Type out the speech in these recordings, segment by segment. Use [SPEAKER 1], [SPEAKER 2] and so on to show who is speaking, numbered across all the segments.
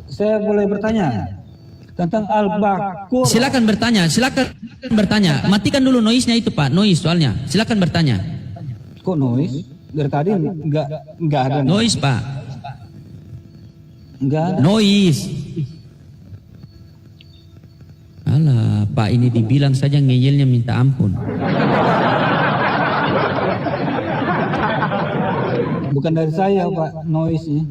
[SPEAKER 1] saya boleh bertanya tentang Al-Baqarah.
[SPEAKER 2] Silakan bertanya. Matikan dulu noise-nya itu Pak, noise soalnya. Silakan bertanya.
[SPEAKER 1] Kok noise? Dari tadi nggak ada
[SPEAKER 2] Noise Pak.
[SPEAKER 1] Nggak ada.
[SPEAKER 2] Noise. Alah, Pak ini dibilang saja ngeyelnya minta ampun.
[SPEAKER 1] Bukan dari saya Pak, noise-nya.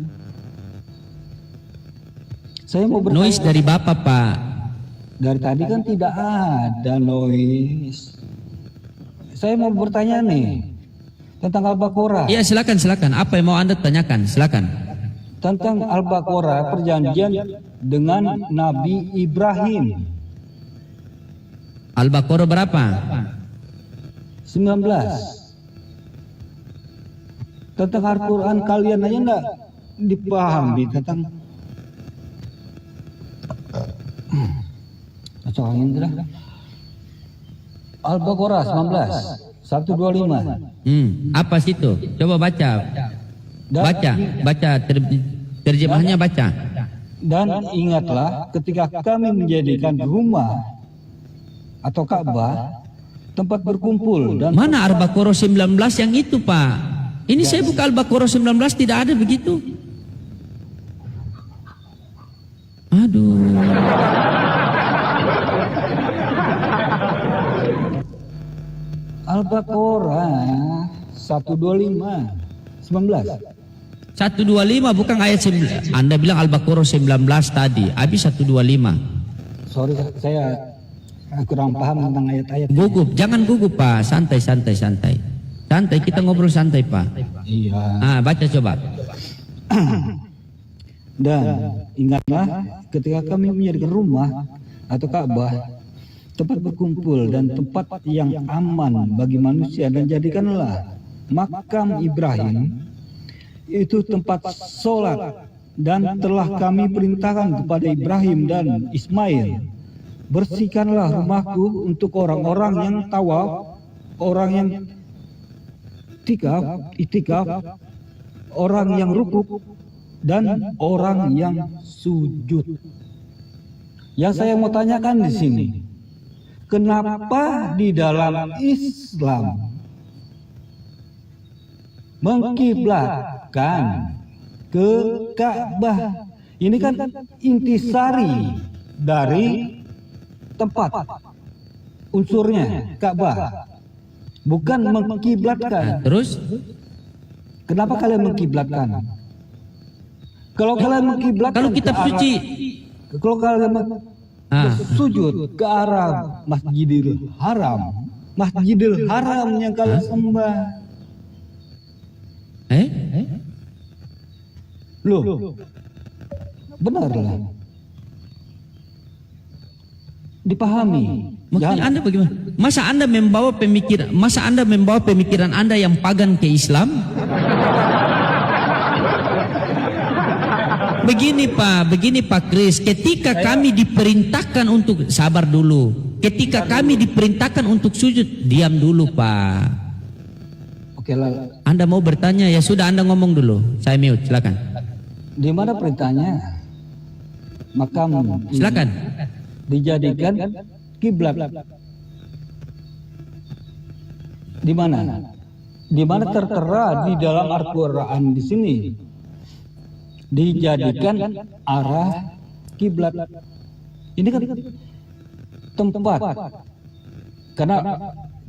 [SPEAKER 1] Saya mau bertanya.
[SPEAKER 2] Noise dari Bapak Pak.
[SPEAKER 1] Dari tadi kan tidak ada noise. Saya mau bertanya nih tentang Al-Baqarah.
[SPEAKER 2] Iya silakan. Apa yang mau Anda tanyakan? Silakan.
[SPEAKER 1] Tentang Al-Baqarah, perjanjian dengan Nabi Ibrahim.
[SPEAKER 2] Al-Baqarah berapa?
[SPEAKER 1] 19. Tentang Al-Quran kalian aja enggak dipahami tentang Al-Baqarah 19 125.
[SPEAKER 2] Apa situ? Coba baca. Baca terjemahannya baca.
[SPEAKER 1] Dan ingatlah ketika kami menjadikan rumah atau Ka'bah tempat berkumpul dan
[SPEAKER 2] Mana Al-Baqarah 19 yang itu Pak? Ini saya buka Al-Baqarah 19 tidak ada begitu. Aduh.
[SPEAKER 1] Al-Baqarah 125 19.
[SPEAKER 2] 125 bukan ayat 9. Anda bilang Al-Baqarah 19 tadi. Habis 125.
[SPEAKER 1] Sorry saya kurang paham tentang ayat-ayat.
[SPEAKER 2] Gugup, jangan gugup Pak. Santai. Santai kita ngobrol santai Pak.
[SPEAKER 1] Iya.
[SPEAKER 2] Baca coba.
[SPEAKER 1] Dan ingatlah ketika kami menjadikan rumah atau Ka'bah tempat berkumpul dan tempat yang aman bagi manusia, dan jadikanlah makam Ibrahim itu tempat sholat, dan telah kami perintahkan kepada Ibrahim dan Ismail, bersihkanlah rumahku untuk orang-orang yang tawaf, orang yang itikaf, orang yang rukuk, dan orang yang sujud. Yang saya mau tanyakan di sini, kenapa di dalam Islam mengkiblatkan ke Ka'bah? Ini kan intisari dari tempat unsurnya Ka'bah, bukan mengkiblatkan.
[SPEAKER 2] Terus?
[SPEAKER 1] Kenapa kalian mengkiblatkan? Kalau kalian mengkiblatkan,
[SPEAKER 2] Kalau kitab suci,
[SPEAKER 1] kalau kalian sujud ke arah Masjidil Haram yang kalian sembah. Loh, benar lah. Dipahami.
[SPEAKER 2] Maksudnya Anda bagaimana? Masa Anda membawa pemikiran Anda yang pagan ke Islam? Begini Pak Kris, ketika kami diperintahkan untuk sabar dulu. Ketika kami diperintahkan untuk sujud, diam dulu Pak.
[SPEAKER 1] Oke lah.
[SPEAKER 2] Anda mau bertanya ya sudah, Anda ngomong dulu. Saya mute, silakan.
[SPEAKER 1] Di mana perintahnya makam
[SPEAKER 2] Silakan.
[SPEAKER 1] dijadikan kiblat? Di mana? Di mana tertera di dalam Al-Quran di sini dijadikan arah kiblat? Ini kan tempat, karena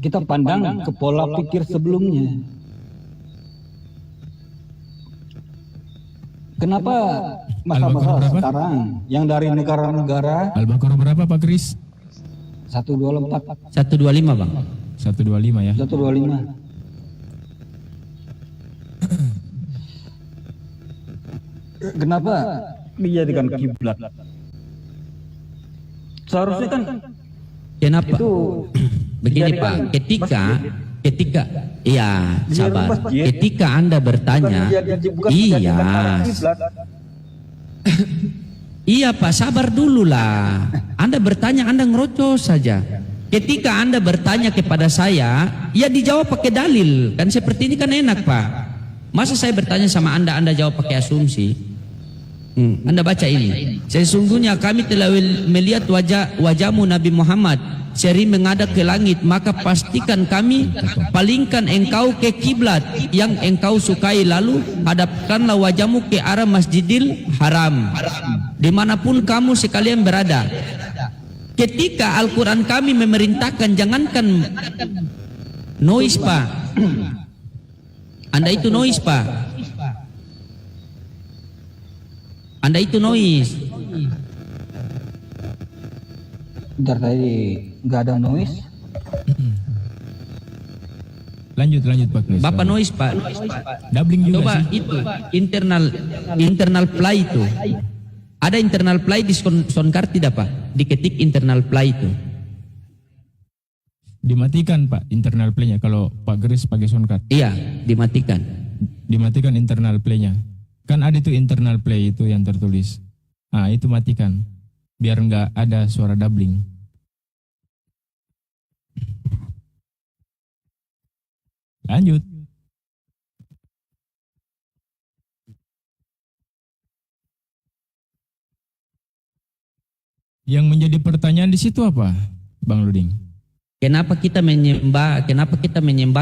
[SPEAKER 1] kita pandang ke pola pikir sebelumnya. Kenapa masalah sekarang yang dari negara-negara?
[SPEAKER 3] Al-Baqarah berapa Pak Kris?
[SPEAKER 1] 124.
[SPEAKER 2] 125 Bang.
[SPEAKER 3] 125 ya.
[SPEAKER 1] 125. Kenapa dijadikan kiblat? Seharusnya kan
[SPEAKER 2] Kenapa?
[SPEAKER 1] itu
[SPEAKER 2] Begini
[SPEAKER 1] dijadikan
[SPEAKER 2] Pak, ketika iya sabar.
[SPEAKER 1] masjid.
[SPEAKER 2] Ketika Anda bertanya,
[SPEAKER 1] bukan
[SPEAKER 2] iya.
[SPEAKER 1] dijadikan arah kiblat.
[SPEAKER 2] Iya Pak, sabar dulu lah. Anda bertanya, Anda ngerocos saja. Ketika Anda bertanya kepada saya, ya dijawab pakai dalil. Kan seperti ini kan enak Pak. Masa saya bertanya sama Anda jawab pakai asumsi? Anda baca ini. Sesungguhnya kami telah melihat wajahmu Nabi Muhammad sering menghadap ke langit, maka pastikan kami palingkan engkau ke kiblat yang engkau sukai, lalu hadapkanlah wajahmu ke arah Masjidil Haram dimanapun kamu sekalian berada. Ketika Al-Quran kami memerintahkan, jangankan noise Pak, Anda itu noise Pak, Anda itu noise.
[SPEAKER 1] Bentar, tadi nggak ada noise.
[SPEAKER 3] Lanjut Pak Kris.
[SPEAKER 2] Bapak noise Pak.
[SPEAKER 3] Doubling juga
[SPEAKER 2] Coba
[SPEAKER 3] sih.
[SPEAKER 2] itu internal play itu. Ada internal play di sound card tidak Pak? Diketik internal play itu.
[SPEAKER 3] Dimatikan Pak internal playnya kalau Pak Kris pakai sound card.
[SPEAKER 2] Iya, dimatikan.
[SPEAKER 3] Dimatikan internal playnya. Kan ada itu internal play itu yang tertulis. Ah, itu matikan. Biar nggak ada suara doubling. Lanjut. Yang menjadi pertanyaan di situ apa, Bang Luding?
[SPEAKER 2] Kenapa kita menyembah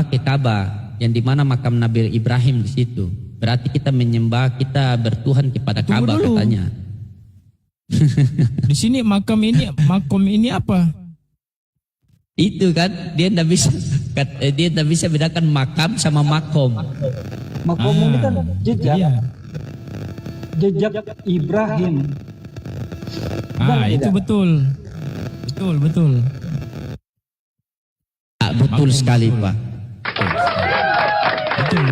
[SPEAKER 2] ke Ka'bah yang dimana makam Nabi Ibrahim di situ? Berarti kita bertuhan kepada
[SPEAKER 3] Tunggu
[SPEAKER 2] Ka'bah
[SPEAKER 3] dulu.
[SPEAKER 2] katanya.
[SPEAKER 3] Di sini makom ini apa?
[SPEAKER 2] Itu kan dia tidak bisa bedakan makam sama makom.
[SPEAKER 1] Makom ini kan jejak,
[SPEAKER 3] Iya.
[SPEAKER 1] jejak Ibrahim.
[SPEAKER 3] Ah,
[SPEAKER 1] Benar
[SPEAKER 3] itu
[SPEAKER 1] tidak?
[SPEAKER 3] betul. Betul.
[SPEAKER 2] Ah, betul
[SPEAKER 3] Makom,
[SPEAKER 2] sekali
[SPEAKER 3] betul.
[SPEAKER 2] Pak.
[SPEAKER 3] Betul.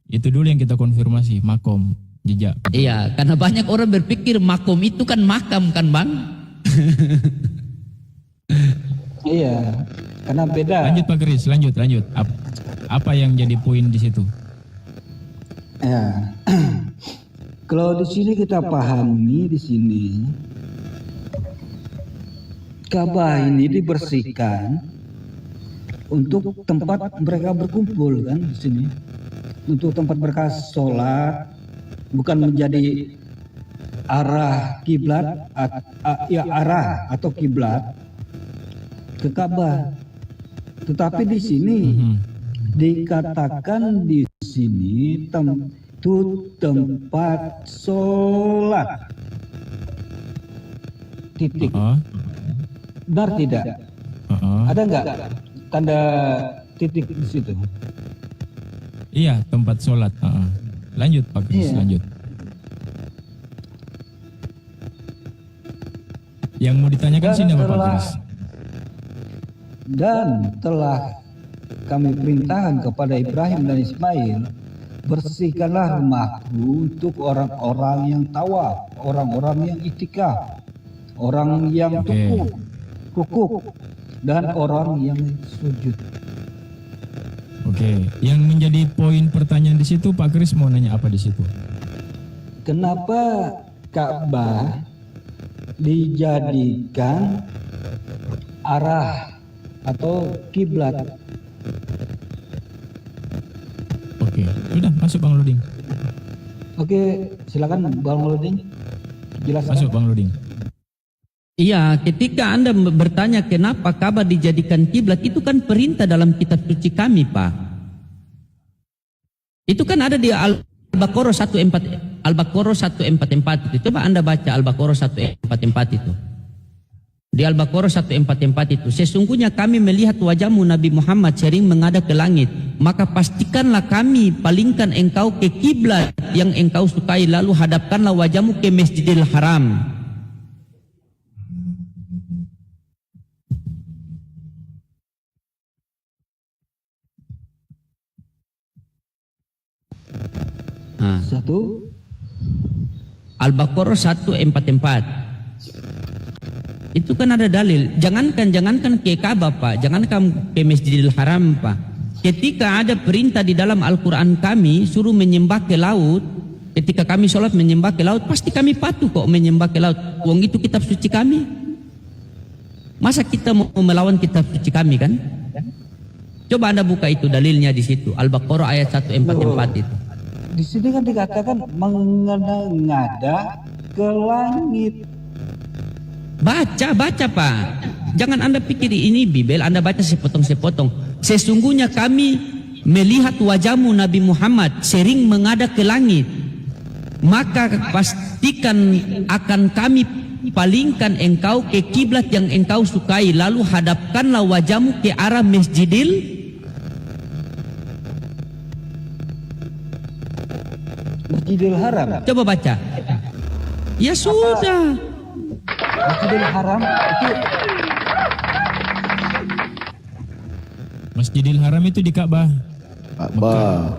[SPEAKER 3] Itu dulu yang kita konfirmasi, makom, jejak.
[SPEAKER 2] Iya, karena banyak orang berpikir makom itu kan makam kan Bang?
[SPEAKER 1] Iya, karena beda.
[SPEAKER 3] Lanjut Pak Kris, lanjut. Apa yang jadi poin di situ?
[SPEAKER 1] Ya. Kalau di sini kita pahami di sini Ka'bah ini dibersihkan untuk tempat mereka berkumpul kan di sini. Untuk tempat mereka sholat, bukan menjadi arah kiblat arah atau kiblat ke Ka'bah. Tetapi di sini dikatakan di sini itu tempat sholat. Titik. Benar tidak? Ada nggak tanda titik di situ?
[SPEAKER 3] Iya, tempat sholat. Lanjut Pak Kris,
[SPEAKER 1] Iya.
[SPEAKER 3] lanjut. Yang mau ditanyakan sini apa Pak Kris?
[SPEAKER 1] Dan telah kami perintahkan kepada Ibrahim dan Ismail, bersihkanlah rumahku untuk orang-orang yang tawaf, orang-orang yang itikaf, orang yang
[SPEAKER 3] Oke.
[SPEAKER 1] kukuk, dan orang yang sujud.
[SPEAKER 3] Oke, yang menjadi poin pertanyaan di situ Pak Kris mau nanya apa di situ?
[SPEAKER 1] Kenapa Ka'bah dijadikan arah atau kiblat?
[SPEAKER 3] Oke, sudah masuk Bang Luding.
[SPEAKER 1] Oke, silakan Bang Loding jelaskan.
[SPEAKER 3] Masuk Bang Luding.
[SPEAKER 2] Iya, ketika Anda bertanya kenapa Ka'bah dijadikan kiblat, itu kan perintah dalam kitab suci kami, Pak. Itu kan ada di Al-Baqarah 144 itu. Coba Anda baca Al-Baqarah 144 itu. Di Al-Baqarah 144 itu, sesungguhnya kami melihat wajahmu Nabi Muhammad sering menghadap ke langit, maka pastikanlah kami palingkan engkau ke kiblat yang engkau sukai, lalu hadapkanlah wajahmu ke Masjidil Haram. Nah,
[SPEAKER 1] Satu,
[SPEAKER 2] Al-Baqarah 144. Itu kan ada dalil. Jangankan ke Ka'bah, Pak. Jangankan ke Masjidil Haram, Pak. Ketika ada perintah di dalam Al-Quran kami suruh menyembah ke laut, ketika kami sholat menyembah ke laut, pasti kami patuh kok menyembah ke laut. Wong itu kitab suci kami. Masa kita mau melawan kitab suci kami kan? Coba Anda buka itu dalilnya di situ. Al-Baqarah ayat 144 itu.
[SPEAKER 1] di sini kan dikatakan mengada-ngada ke langit.
[SPEAKER 2] Baca Pak. Jangan Anda pikir ini Bibel, Anda baca sepotong-sepotong. Sesungguhnya kami melihat wajahmu Nabi Muhammad sering menghadap ke langit. Maka pastikan akan kami palingkan engkau ke kiblat yang engkau sukai, lalu hadapkanlah wajahmu ke arah Masjidil
[SPEAKER 1] Haram.
[SPEAKER 2] Coba baca. Ya sudah.
[SPEAKER 1] Masjidil Haram itu
[SPEAKER 3] Masjidil Haram itu di Ka'bah.
[SPEAKER 4] Ka'bah.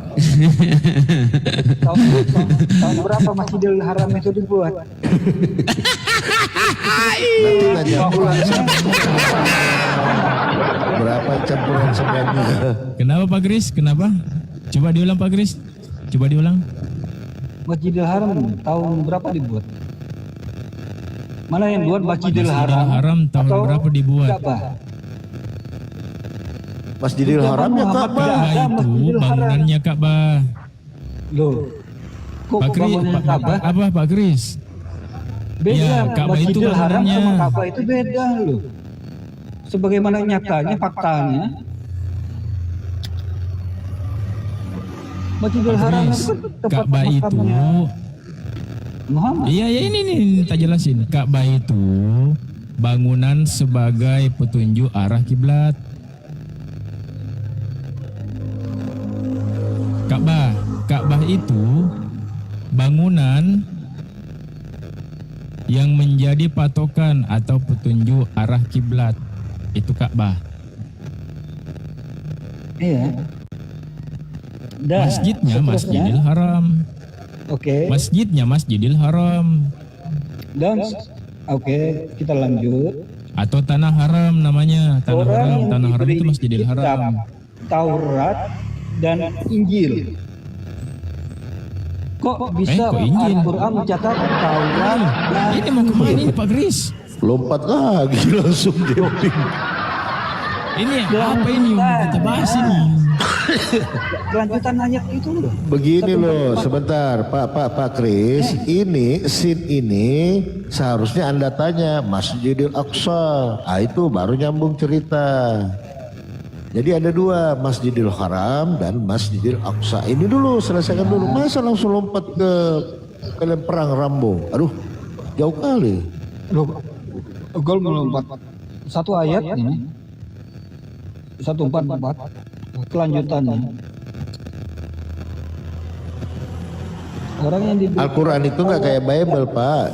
[SPEAKER 1] tahun berapa Masjidil Haram itu dibuat?
[SPEAKER 4] Nanti nanya pulang berapa campuran sebenarnya.
[SPEAKER 3] Kenapa Pak Kris? Kenapa? Coba diulang Pak Kris. Coba diulang.
[SPEAKER 1] Masjidil Haram tahun berapa dibuat? Mana yang buat Masjidil Haram?
[SPEAKER 3] Haram tahun
[SPEAKER 1] atau
[SPEAKER 3] berapa dibuat?
[SPEAKER 1] Ka'bah?
[SPEAKER 4] Masjidil Haram ya Ka'bah.
[SPEAKER 3] Ka'bah itu
[SPEAKER 1] Masjidil Haram.
[SPEAKER 3] bangunannya Ka'bah.
[SPEAKER 1] Loh, kok
[SPEAKER 3] Pak Kris,
[SPEAKER 1] bangunannya Ka'bah?
[SPEAKER 3] apa Pak Kris?
[SPEAKER 1] Beda,
[SPEAKER 3] Ya, Ka'bah itu
[SPEAKER 1] Masjidil Haram
[SPEAKER 3] bangunannya.
[SPEAKER 1] sama Ka'bah itu beda loh. Sebagaimana nyatanya, faktanya, Masjidil
[SPEAKER 3] Pak
[SPEAKER 1] Haram
[SPEAKER 3] Kris,
[SPEAKER 1] itu kan tempat
[SPEAKER 3] Ka'bah itu
[SPEAKER 1] makamnya Muhammad.
[SPEAKER 3] iya ya ini tak jelasin. Ka'bah itu bangunan sebagai petunjuk arah kiblat. Ka'bah itu bangunan yang menjadi patokan atau petunjuk arah kiblat. Itu Ka'bah.
[SPEAKER 1] Iya. Dan
[SPEAKER 3] Masjidnya
[SPEAKER 1] seterusnya,
[SPEAKER 3] Masjidil Haram.
[SPEAKER 1] Oke.
[SPEAKER 3] Masjidnya Masjidil Haram
[SPEAKER 1] Dan oke, kita lanjut.
[SPEAKER 3] atau Tanah Haram namanya. Tanah Haram,
[SPEAKER 1] yang
[SPEAKER 3] Tanah Haram itu
[SPEAKER 1] diberi
[SPEAKER 3] Masjidil
[SPEAKER 1] kitab
[SPEAKER 3] Haram.
[SPEAKER 1] Taurat dan Injil. Kok bisa
[SPEAKER 3] kok Injil?
[SPEAKER 1] Al-Quran mencatat Taurat dan
[SPEAKER 3] Ini mau kemana ini Pak Kris?
[SPEAKER 4] Lompat lagi langsung jumping.
[SPEAKER 3] Ini apa ini yang kita bahas ini?
[SPEAKER 1] kelanjutan ayat itu loh.
[SPEAKER 4] Begini loh, sebentar Pak Kris, ini scene ini seharusnya Anda tanya Masjidil Aqsa. Ah itu baru nyambung cerita. Jadi ada dua, Masjidil Haram dan Masjidil Aqsa. Ini dulu selesaikan dulu. Masa langsung lompat ke film perang Rambo? Aduh, jauh kali.
[SPEAKER 1] Loh, gol melompat satu ayat ini 144 kelanjutannya. Orang yang diberi
[SPEAKER 4] Al-Quran itu nggak kayak Bible Pak.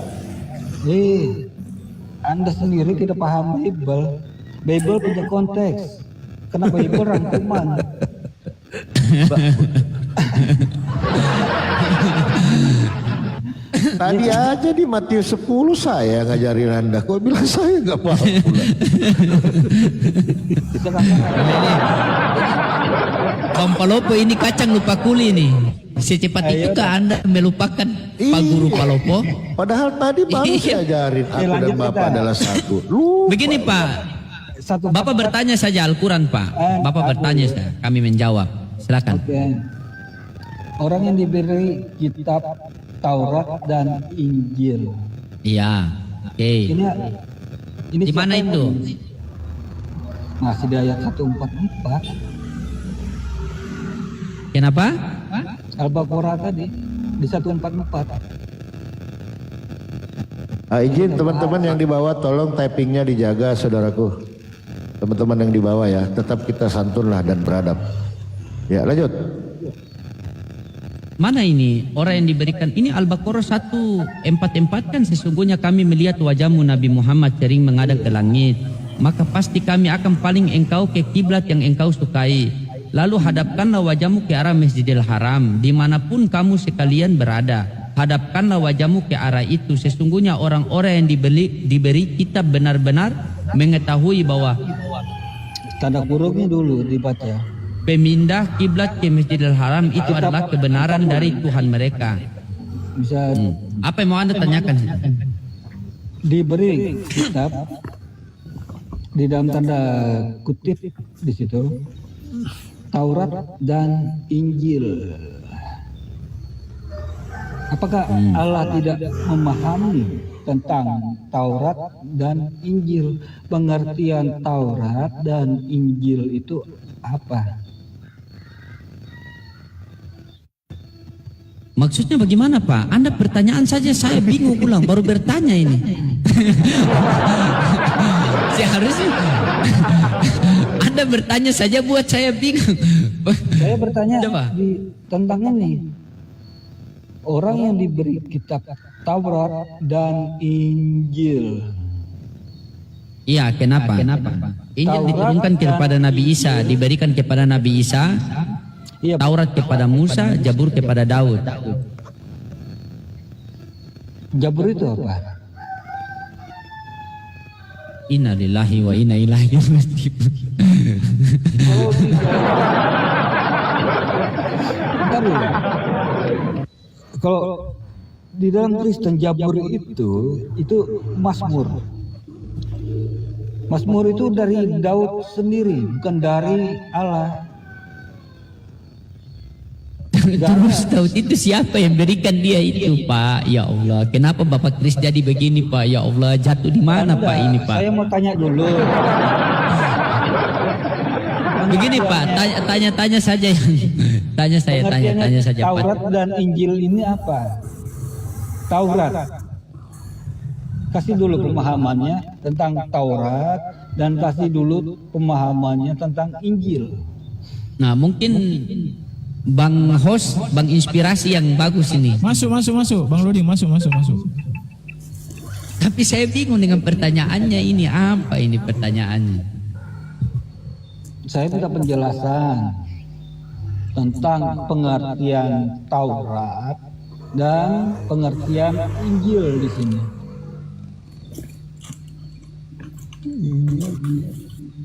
[SPEAKER 1] Anda sendiri tidak paham Bible. Bible punya konteks. Karena Bible rangkuman.
[SPEAKER 4] Tadi aja di Matius 10 saya ngajarin Anda. Kok bilang saya nggak paham pula.
[SPEAKER 2] Bang Palopo ini kacang lupa kuli nih. Secepat itu kah Anda melupakan Pak Guru Palopo?
[SPEAKER 4] Padahal tadi baru saya ajarin aku dan
[SPEAKER 1] lanjut
[SPEAKER 4] Bapak
[SPEAKER 1] kita.
[SPEAKER 4] adalah satu. Lupa.
[SPEAKER 2] Begini Pak, Bapak bertanya saja Al-Quran Pak. Bapak bertanya saja, kami menjawab. Silakan.
[SPEAKER 1] Oke. Orang yang diberi kitab Taurat dan Injil.
[SPEAKER 2] Iya. Oke.
[SPEAKER 1] Ini
[SPEAKER 2] Di mana
[SPEAKER 1] siapa yang
[SPEAKER 2] itu?
[SPEAKER 1] ini? Masih di ayat 144.
[SPEAKER 2] Kenapa?
[SPEAKER 1] Al-Baqarah tadi di 144.
[SPEAKER 4] Izin teman-teman yang di bawah tolong typingnya dijaga saudaraku. Teman-teman yang di bawah ya, tetap kita santunlah dan beradab. Ya lanjut.
[SPEAKER 2] Mana ini orang yang diberikan? Ini Al-Baqarah 144 kan sesungguhnya kami melihat wajahmu Nabi Muhammad sering menghadap ke langit. Maka pasti kami akan paling engkau ke kiblat yang engkau sukai. Lalu hadapkanlah wajahmu ke arah Masjidil Haram, dimanapun kamu sekalian berada. Hadapkanlah wajahmu ke arah itu. Sesungguhnya orang-orang yang diberi kitab benar-benar mengetahui bahwa
[SPEAKER 1] Tanda kurungnya dulu dibaca.
[SPEAKER 2] pemindah kiblat ke Masjidil Haram itu adalah kebenaran dari Tuhan mereka.
[SPEAKER 1] Bisa
[SPEAKER 2] Apa yang mau Anda tanyakan?
[SPEAKER 1] diberi kitab di dalam tanda kutip di situ Taurat dan Injil. Apakah Allah tidak memahami tentang Taurat dan Injil? Pengertian Taurat dan Injil itu apa?
[SPEAKER 2] Maksudnya bagaimana Pak? Anda pertanyaan saja saya bingung ulang, baru bertanya ini. Seharusnya Anda bertanya saja buat saya bingung.
[SPEAKER 1] Saya bertanya
[SPEAKER 2] Coba.
[SPEAKER 1] tentang ini. Orang yang diberi kitab Taurat dan Injil.
[SPEAKER 2] Iya, kenapa? Injil diturunkan kepada Nabi Isa, diberikan kepada Nabi Isa.
[SPEAKER 1] Iya,
[SPEAKER 2] Taurat kepada Musa, Zabur kepada Daud.
[SPEAKER 1] Zabur itu apa?
[SPEAKER 2] Inna lillahi wa inna ilaihi raji'un.
[SPEAKER 1] Bentar dulu. Kalau di dalam Kristen Zabur itu Mazmur. Mazmur itu dari Daud sendiri, bukan dari Allah.
[SPEAKER 2] Terus Daud itu siapa yang berikan dia itu Pak? Ya Allah, kenapa Bapak Kris jadi begini Pak? Ya Allah, jatuh di mana Pak ini Pak?
[SPEAKER 1] Saya mau tanya dulu.
[SPEAKER 2] Begini Pak, tanya saja. Tanya saja Pak.
[SPEAKER 1] Taurat dan Injil ini apa? Taurat. Kasih dulu pemahamannya tentang Taurat dan kasih dulu pemahamannya tentang Injil.
[SPEAKER 2] Nah, mungkin Bang host, Bang inspirasi yang bagus ini.
[SPEAKER 3] Masuk. Bang Loding, masuk.
[SPEAKER 2] Tapi saya bingung dengan pertanyaannya ini. Apa ini pertanyaannya?
[SPEAKER 1] Saya minta penjelasan tentang pengertian Taurat dan pengertian Injil di sini.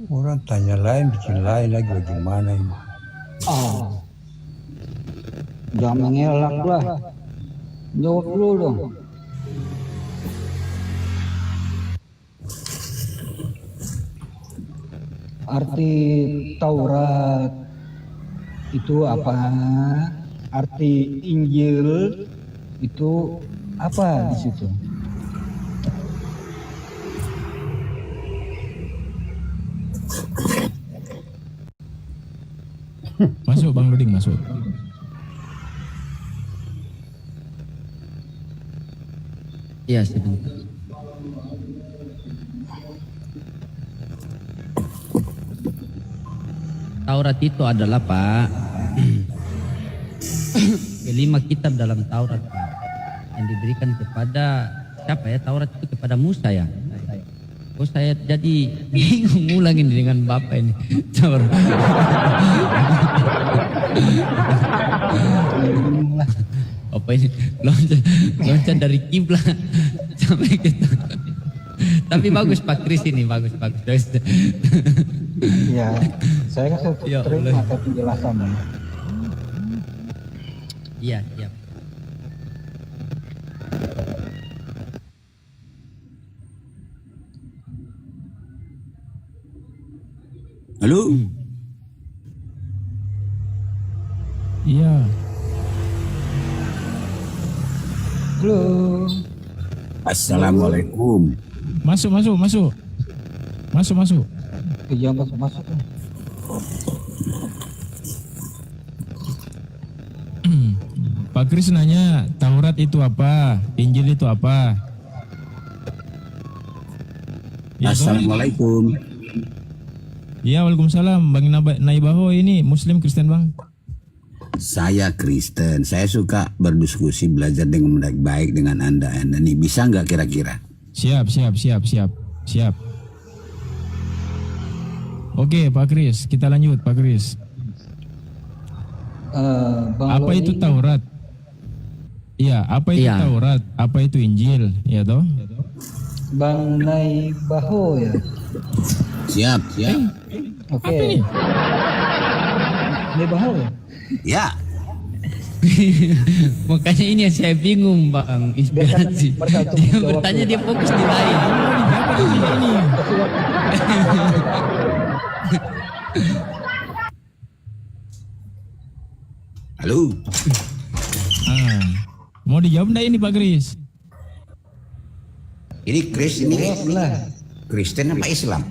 [SPEAKER 5] Orang tanya lain, bikin lain lagi bagaimana ini?
[SPEAKER 1] Jangan mengelak lah. Jawab dulu dong. Arti Taurat itu apa? Arti Injil itu apa di situ?
[SPEAKER 3] Masuk Bang Loding, masuk.
[SPEAKER 2] Iya, sebentar. Taurat itu adalah Pak kelima kitab dalam Taurat Pak, yang diberikan kepada siapa ya? Taurat itu kepada Musa ya. Oh, saya jadi bingung ulangin dengan Bapak ini. Taurat. Apa ini loncat dari kiblat sampai ke tapi bagus Pak Kris ini bagus.
[SPEAKER 1] Ya, saya kasih
[SPEAKER 2] Ya
[SPEAKER 1] terima
[SPEAKER 2] Allah.
[SPEAKER 1] penjelasannya.
[SPEAKER 2] Iya, siap.
[SPEAKER 6] Halo?
[SPEAKER 3] Iya.
[SPEAKER 1] Halo.
[SPEAKER 6] Assalamualaikum.
[SPEAKER 3] Masuk.
[SPEAKER 1] Iya, masuk.
[SPEAKER 3] Pak Kris nanya, Taurat itu apa? Injil itu apa? Ya,
[SPEAKER 6] Assalamualaikum.
[SPEAKER 3] Iya, waalaikumsalam. Bang Naibaho ini Muslim Kristen Bang?
[SPEAKER 6] Saya Kristen. Saya suka berdiskusi, belajar dengan baik-baik dengan Anda nih. Bisa nggak kira-kira?
[SPEAKER 3] Siap. Oke, Pak Kris, kita lanjut Pak Kris.
[SPEAKER 1] Bang
[SPEAKER 3] Apa
[SPEAKER 1] Lodi,
[SPEAKER 3] itu Taurat? Iya, apa itu
[SPEAKER 2] Iya.
[SPEAKER 3] Taurat? Apa itu Injil? Ya toh?
[SPEAKER 1] Bang Naibaho ya.
[SPEAKER 6] Siap.
[SPEAKER 1] Oke. Naibaho ya.
[SPEAKER 6] Ya.
[SPEAKER 2] Makanya ini yang saya bingung Bang inspirasi. Dia bertanya dia fokus di lain.
[SPEAKER 6] Halo.
[SPEAKER 3] Mau dijawab enggak ini Pak Kris?
[SPEAKER 6] Ini Kristen apa Islam?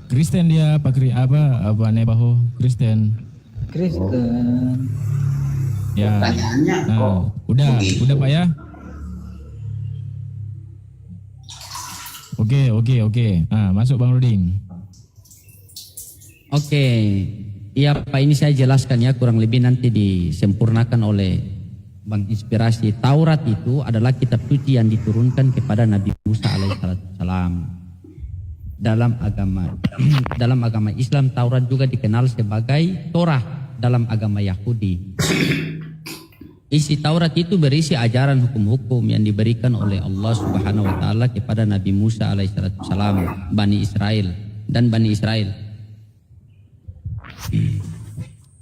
[SPEAKER 3] Kristen dia Pak Kris apa Nebaho Kristen.
[SPEAKER 1] Kristen.
[SPEAKER 3] Ya.
[SPEAKER 6] Pertanyaannya
[SPEAKER 3] Nah, udah Pak ya. Oke. Nah, masuk Bang Ruding.
[SPEAKER 2] Oke, iya Pak, ini saya jelaskan ya, kurang lebih nanti disempurnakan oleh Bang Inspirasi. Taurat itu adalah kitab suci yang diturunkan kepada Nabi Musa alaihissalam. Dalam agama Islam, Taurat juga dikenal sebagai Torah dalam agama Yahudi. Isi Taurat itu berisi ajaran hukum-hukum yang diberikan oleh Allah Subhanahu wa taala kepada Nabi Musa alaihissalam, Bani Israel.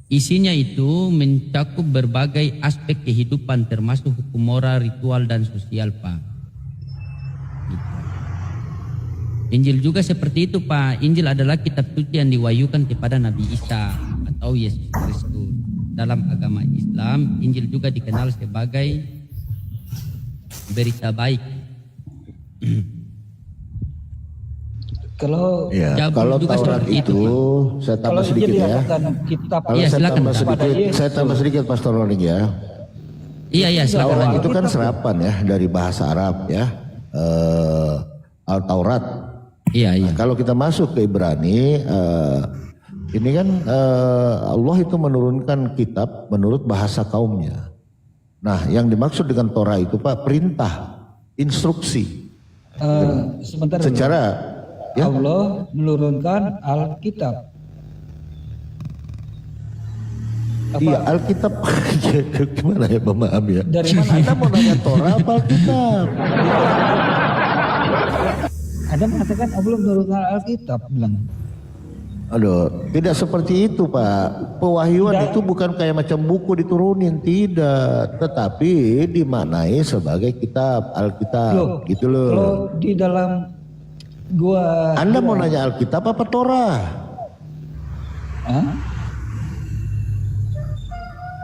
[SPEAKER 2] Isinya itu mencakup berbagai aspek kehidupan termasuk hukum moral, ritual dan sosial, Pak. Gitu. Injil juga seperti itu, Pak. Injil adalah kitab suci yang diwahyukan kepada Nabi Isa atau Yesus Kristus. Dalam agama Islam, Injil juga dikenal sebagai berita baik.
[SPEAKER 1] Kalau
[SPEAKER 4] Kalau
[SPEAKER 2] juga
[SPEAKER 4] Taurat
[SPEAKER 2] seperti
[SPEAKER 4] itu, saya tambah sedikit ya.
[SPEAKER 1] Kitab
[SPEAKER 4] Kalau
[SPEAKER 2] Iya,
[SPEAKER 4] saya
[SPEAKER 2] silakan.
[SPEAKER 4] tambah sedikit Pastor Roning ya.
[SPEAKER 2] Iya, silakan
[SPEAKER 4] Taurat
[SPEAKER 2] lanjut.
[SPEAKER 4] itu kan serapan ya dari bahasa Arab ya. Al-Taurat.
[SPEAKER 2] Iya.
[SPEAKER 4] Kalau kita masuk ke Ibrani, ini kan Allah itu menurunkan kitab menurut bahasa kaumnya. Nah, yang dimaksud dengan Torah itu Pak, perintah, instruksi.
[SPEAKER 1] sebentar.
[SPEAKER 4] Secara ya,
[SPEAKER 1] Allah menurunkan Alkitab.
[SPEAKER 4] iya Alkitab. Gimana ya memahami ya?
[SPEAKER 1] Dari mana?
[SPEAKER 4] Anda mau nanya Torah apa Alkitab?
[SPEAKER 1] Ada mengatakan Allah menurunkan Alkitab, bilang.
[SPEAKER 4] Aduh, tidak seperti itu Pak. Pewahyuan itu bukan kayak macam buku diturunin, tidak. Tetapi dimaknai sebagai kitab, Alkitab, gitu loh.
[SPEAKER 1] Kalau di dalam gua
[SPEAKER 4] Anda mau nanya Alkitab apa Torah?
[SPEAKER 1] Hah?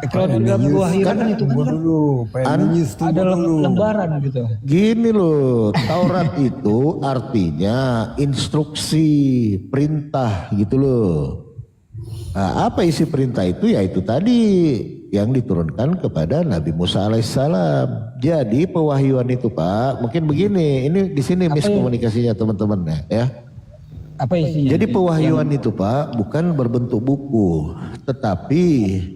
[SPEAKER 1] Kalau di dalam gua kan itu kan
[SPEAKER 5] dulu,
[SPEAKER 1] ada lembaran gitu.
[SPEAKER 4] Gini loh, Taurat itu artinya instruksi, perintah gitu loh. Nah, apa isi perintah itu? Ya itu tadi yang diturunkan kepada Nabi Musa alaihissalam. Jadi pewahyuan itu Pak, mungkin begini, ini di sini miskomunikasinya teman-teman ya.
[SPEAKER 1] Apa isinya?
[SPEAKER 4] Jadi pewahyuan itu Pak bukan berbentuk buku, tetapi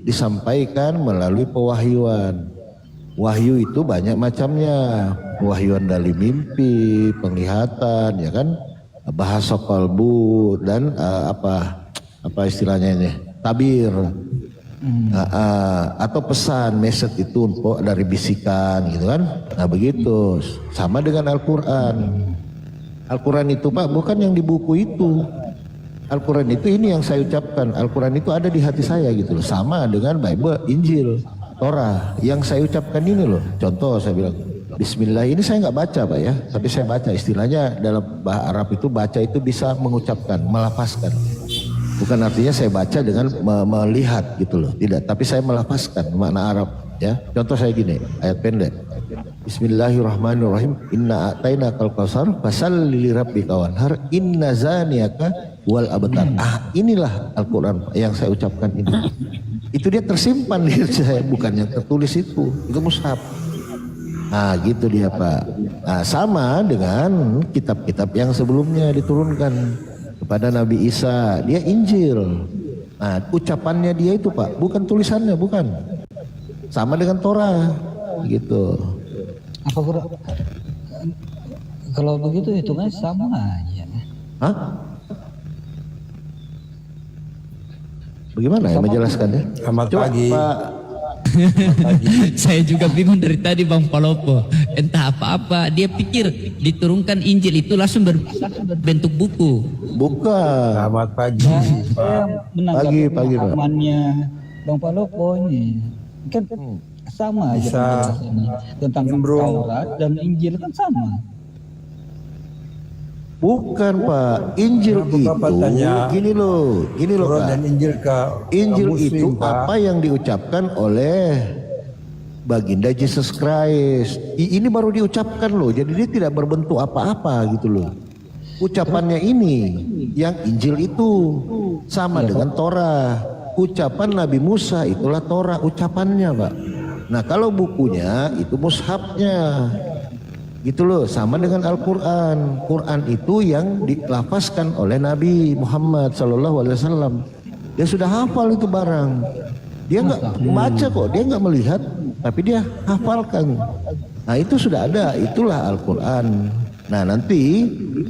[SPEAKER 4] disampaikan melalui pewahyuan. Wahyu itu banyak macamnya, pewahyuan dari mimpi, penglihatan, ya kan, bahasa kalbu dan apa istilahnya ini, tabir, atau pesan, message itu untuk dari bisikan, gitu kan. Nah begitu, sama dengan Al-Quran. Al-Quran itu Pak bukan yang di buku itu. Al-Quran itu ini yang saya ucapkan. Al-Quran itu ada di hati saya gitu loh. Sama dengan Bible, Injil, Torah. Yang saya ucapkan ini loh. Contoh saya bilang Bismillah, ini saya nggak baca Pak ya. Tapi saya baca, istilahnya dalam bahasa Arab itu baca itu bisa mengucapkan, melafazkan. Bukan artinya saya baca dengan melihat gitu loh. Tidak, tapi saya melafazkan makna Arab ya. Contoh saya gini, ayat pendek. Bismillahirrahmanirrahim. Inna a'tainakal kautsar fasalli lirabbika wanhar inna zaniyaka wal abtar. Inilah Al-Qur'an yang saya ucapkan ini. Itu dia tersimpan di saya, bukan yang tertulis itu. Itu mushaf. Nah, gitu dia Pak. Nah, sama dengan kitab-kitab yang sebelumnya diturunkan kepada Nabi Isa, dia Injil. Nah, ucapannya dia itu Pak, bukan tulisannya, bukan. Sama dengan Torah, gitu.
[SPEAKER 1] Apa kurang? Kalau begitu hitungannya sama aja.
[SPEAKER 4] Hah? Bagaimana ya menjelaskannya?
[SPEAKER 5] Selamat
[SPEAKER 4] Coba
[SPEAKER 5] pagi.
[SPEAKER 4] Pak.
[SPEAKER 2] Saya juga bingung dari tadi Bang Palopo. Entah apa-apa, dia pikir diturunkan Injil itu langsung berbentuk buku.
[SPEAKER 4] Bukan.
[SPEAKER 5] Selamat pagi.
[SPEAKER 1] Saya menanggapi
[SPEAKER 4] Pagi, Pak.
[SPEAKER 1] pemahamannya Bang Palopo ini kan sama aja
[SPEAKER 5] Bisa.
[SPEAKER 1] penjelasannya. Tentang
[SPEAKER 5] Bro.
[SPEAKER 1] Taurat dan Injil kan sama.
[SPEAKER 4] Bukan Pak. Injil
[SPEAKER 5] Kenapa
[SPEAKER 4] itu
[SPEAKER 5] Bapak tanya
[SPEAKER 4] gini loh
[SPEAKER 5] Taurat
[SPEAKER 4] Pak.
[SPEAKER 5] dan Injil ke
[SPEAKER 4] Injil
[SPEAKER 5] Muslim,
[SPEAKER 4] itu
[SPEAKER 5] Pak?
[SPEAKER 4] apa yang diucapkan oleh baginda Jesus Christ. Ini baru diucapkan loh, jadi dia tidak berbentuk apa-apa gitu loh. Ucapannya ini yang Injil itu sama dengan Torah. Ucapan Nabi Musa itulah Torah ucapannya, Pak. Nah kalau bukunya itu mushafnya gitu loh, sama dengan Al-Quran. Quran itu yang dilafazkan oleh Nabi Muhammad SAW. Dia sudah hafal itu barang. Dia nggak membaca kok, dia nggak melihat, tapi dia hafalkan. Nah itu sudah ada, itulah Al-Quran. Nah nanti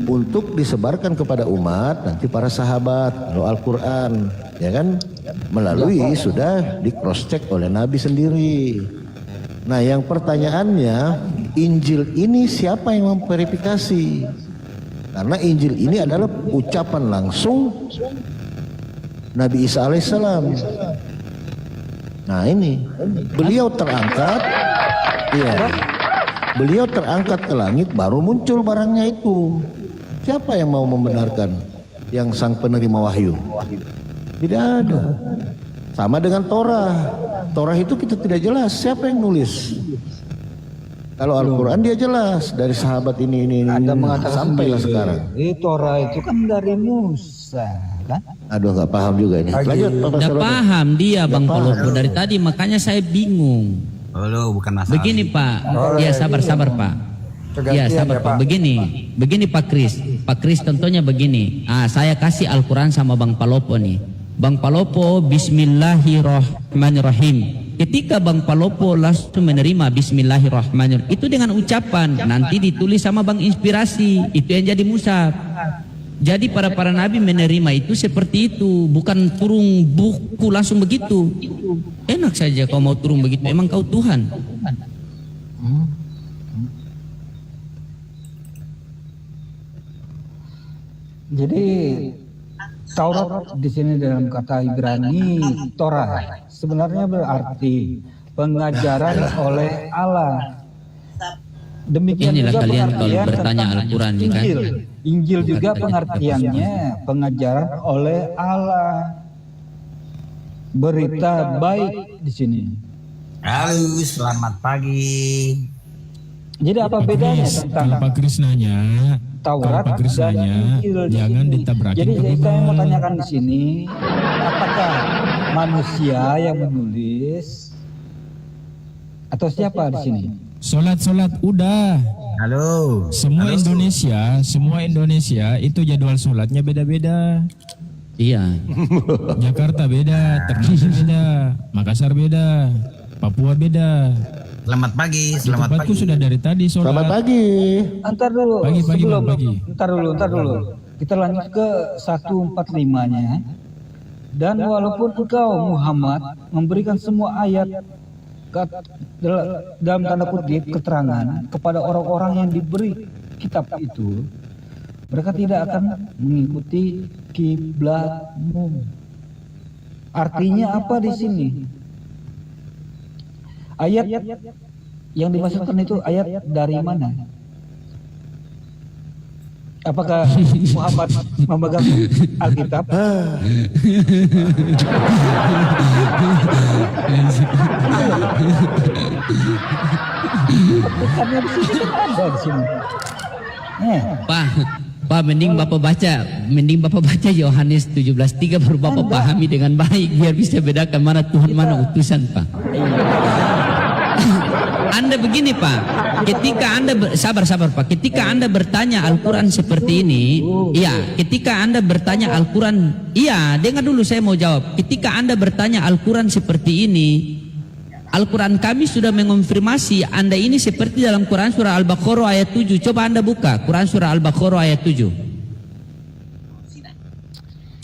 [SPEAKER 4] untuk disebarkan kepada umat, nanti para sahabat Al-Quran, ya kan, melalui sudah di cross check oleh Nabi sendiri. Nah yang pertanyaannya, Injil ini siapa yang memverifikasi? Karena Injil ini adalah ucapan langsung Nabi Isa alaihissalam. Nah ini beliau terangkat, iya, beliau terangkat ke langit, baru muncul barangnya itu. Siapa yang mau membenarkan? Yang sang penerima wahyu? Tidak ada. Sama dengan Torah. Torah itu kita tidak jelas siapa yang nulis. Kalau Al-Quran dia jelas dari sahabat ini
[SPEAKER 1] Anda mengatakan
[SPEAKER 4] sampailah
[SPEAKER 1] sendiri,
[SPEAKER 4] sekarang.
[SPEAKER 1] Torah itu kan dari Musa, kan?
[SPEAKER 4] Aduh nggak paham juga ini. Lanjut Pak
[SPEAKER 2] Nggak
[SPEAKER 4] Pastor.
[SPEAKER 2] paham dia Bang Palopo dari tadi, makanya saya bingung.
[SPEAKER 6] Oh, bukan masalah.
[SPEAKER 2] Begini Pak, ya sabar Pak. Ya sabar Pak. Begini Pak Kris. Pak Kris contohnya begini. Saya kasih Al-Quran sama Bang Palopo nih. Bang Palopo Bismillahirrahmanirrahim. Ketika Bang Palopo langsung menerima Bismillahirrahmanirrahim, itu dengan ucapan nanti ditulis sama Bang Inspirasi, itu yang jadi mushaf. Jadi para nabi menerima itu seperti itu, bukan turun buku langsung begitu. Enak saja kau mau turun begitu, emang kau Tuhan.
[SPEAKER 1] Jadi Taurat di sini dalam kata Ibrani Torah sebenarnya berarti pengajaran oleh Allah. Demikian
[SPEAKER 2] Inilah
[SPEAKER 1] juga
[SPEAKER 2] kalian kalau
[SPEAKER 1] pengertian
[SPEAKER 2] bertanya
[SPEAKER 1] tentang
[SPEAKER 2] Al-Quran, kan?
[SPEAKER 1] Injil. Injil juga pengertiannya pengajaran oleh Allah. Berita baik di sini.
[SPEAKER 6] Halo, selamat pagi.
[SPEAKER 1] Jadi apa bedanya tentang
[SPEAKER 3] Kalau Pak Kris nanya,
[SPEAKER 1] Taurat
[SPEAKER 3] kalau Pak Kris
[SPEAKER 1] dan
[SPEAKER 3] nanya,
[SPEAKER 1] Injil di
[SPEAKER 3] jangan
[SPEAKER 1] sini?
[SPEAKER 3] ditabrakin
[SPEAKER 1] Jadi
[SPEAKER 3] ke
[SPEAKER 1] saya mau
[SPEAKER 3] Bible.
[SPEAKER 1] tanyakan di sini, apakah manusia yang menulis atau siapa di sini?
[SPEAKER 3] Solat udah.
[SPEAKER 6] Halo.
[SPEAKER 3] Semua Indonesia itu jadwal sholatnya beda-beda.
[SPEAKER 2] Iya.
[SPEAKER 3] Jakarta beda, Ternate beda, Makassar beda, Papua beda.
[SPEAKER 6] Selamat pagi, selamat
[SPEAKER 3] Tempatku
[SPEAKER 6] pagi.
[SPEAKER 3] sudah dari tadi sholat.
[SPEAKER 4] Selamat pagi.
[SPEAKER 1] Antar dulu,
[SPEAKER 3] Pagi,
[SPEAKER 1] sebelum
[SPEAKER 3] Bang, pagi.
[SPEAKER 1] Entar dulu. Kita lanjut ke 145-nya. Dan walaupun engkau Muhammad memberikan semua ayat dalam tanda kutip keterangan kepada orang-orang yang diberi kitab itu, mereka tidak akan mengikuti kiblatmu. Artinya apa di sini? Ayat yang dimaksudkan itu ayat dari mana? Apakah Muhammad memegang Alkitab? Bukannya di sini kan ada di sini.
[SPEAKER 2] Pak, mending Bapak baca Yohanes 17:3 baru Bapak pahami dengan baik biar bisa bedakan mana Tuhan mana utusan, Pak. Anda begini Pak, ketika Anda sabar Pak, ketika Anda bertanya Al-Quran seperti ini, iya, ketika Anda bertanya Al-Quran, iya, dengar dulu saya mau jawab. Ketika Anda bertanya Al-Quran seperti ini, Al-Quran kami sudah mengonfirmasi Anda ini seperti dalam Quran surah Al-Baqarah ayat 7. Coba Anda buka Quran surah Al-Baqarah ayat 7.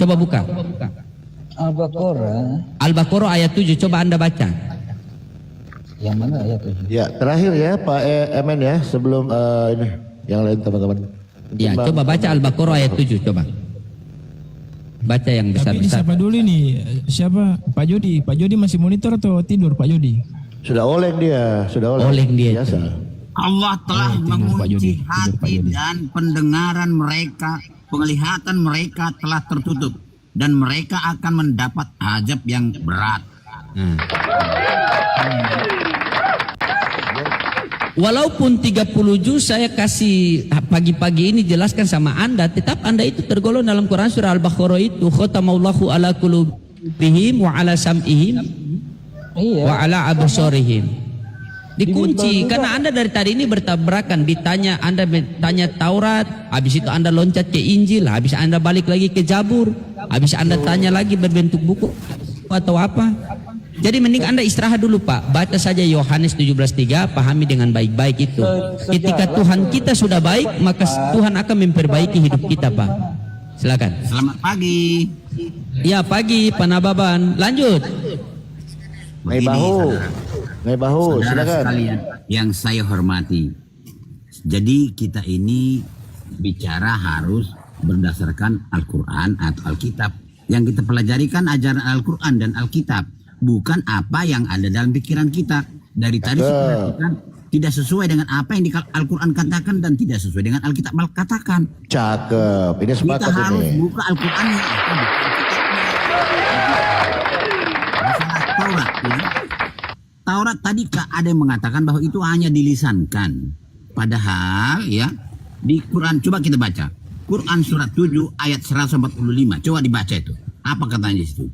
[SPEAKER 2] Coba buka. Al-Baqarah ayat 7, coba Anda baca.
[SPEAKER 1] Yang mana ayat itu?
[SPEAKER 4] Ya terakhir ya Pak Emen ya sebelum ini yang lain teman-teman.
[SPEAKER 2] Ya, coba baca Al-Baqarah ayat 7, coba. Baca yang
[SPEAKER 3] Tapi ini
[SPEAKER 2] besar-besar.
[SPEAKER 3] siapa dulu nih? Siapa? Pak Jody. Pak Jody masih monitor atau tidur Pak Jody?
[SPEAKER 4] Sudah oleng dia, sudah oleng.
[SPEAKER 2] Oleng dia.
[SPEAKER 4] Biasa.
[SPEAKER 6] Allah telah
[SPEAKER 3] tidur, Pak Yodi.
[SPEAKER 6] mengunci
[SPEAKER 3] Tidur, Pak
[SPEAKER 6] hati
[SPEAKER 3] Yodi.
[SPEAKER 6] dan pendengaran mereka, penglihatan mereka telah tertutup dan mereka akan mendapat azab yang berat.
[SPEAKER 2] Nah, walaupun 30 juz saya kasih pagi-pagi ini jelaskan sama Anda, tetap Anda itu tergolong dalam Quran surah Al-Baqarah itu, khatamallahu ala qulubihim wa ala sam'ihim wa ala absarihim. Dikunci karena Anda dari tadi ini bertabrakan, ditanya Anda bertanya Taurat, habis itu Anda loncat ke Injil, habis Anda balik lagi ke Zabur, habis Anda tanya lagi berbentuk buku atau apa. Jadi mending Anda istirahat dulu Pak, baca saja Yohanes 17:3, pahami dengan baik-baik itu. Ketika Tuhan kita sudah baik, maka Tuhan akan memperbaiki hidup kita Pak. Silakan.
[SPEAKER 6] Selamat pagi.
[SPEAKER 2] Ya pagi Pak Nababan, lanjut.
[SPEAKER 4] Ngai bahu,
[SPEAKER 6] Saudara
[SPEAKER 4] silakan.
[SPEAKER 6] sekalian yang saya hormati. Jadi kita ini bicara harus berdasarkan Al-Quran atau Alkitab. Yang kita pelajari kan ajaran Al-Quran dan Alkitab, bukan apa yang ada dalam pikiran kita. Dari tadi saya perhatikan tidak sesuai dengan apa yang di Al-Quran katakan dan tidak sesuai dengan Alkitab katakan.
[SPEAKER 4] Cakep, ini
[SPEAKER 6] Kita
[SPEAKER 4] sepakat
[SPEAKER 6] harus
[SPEAKER 4] ini.
[SPEAKER 6] buka Al-Qurannya. Masalah Taurat ya. Taurat tadi ada yang mengatakan bahwa itu hanya dilisankan. Padahal ya di Quran, coba kita baca. Quran surat 7 ayat 145. Coba dibaca itu. Apa katanya di situ?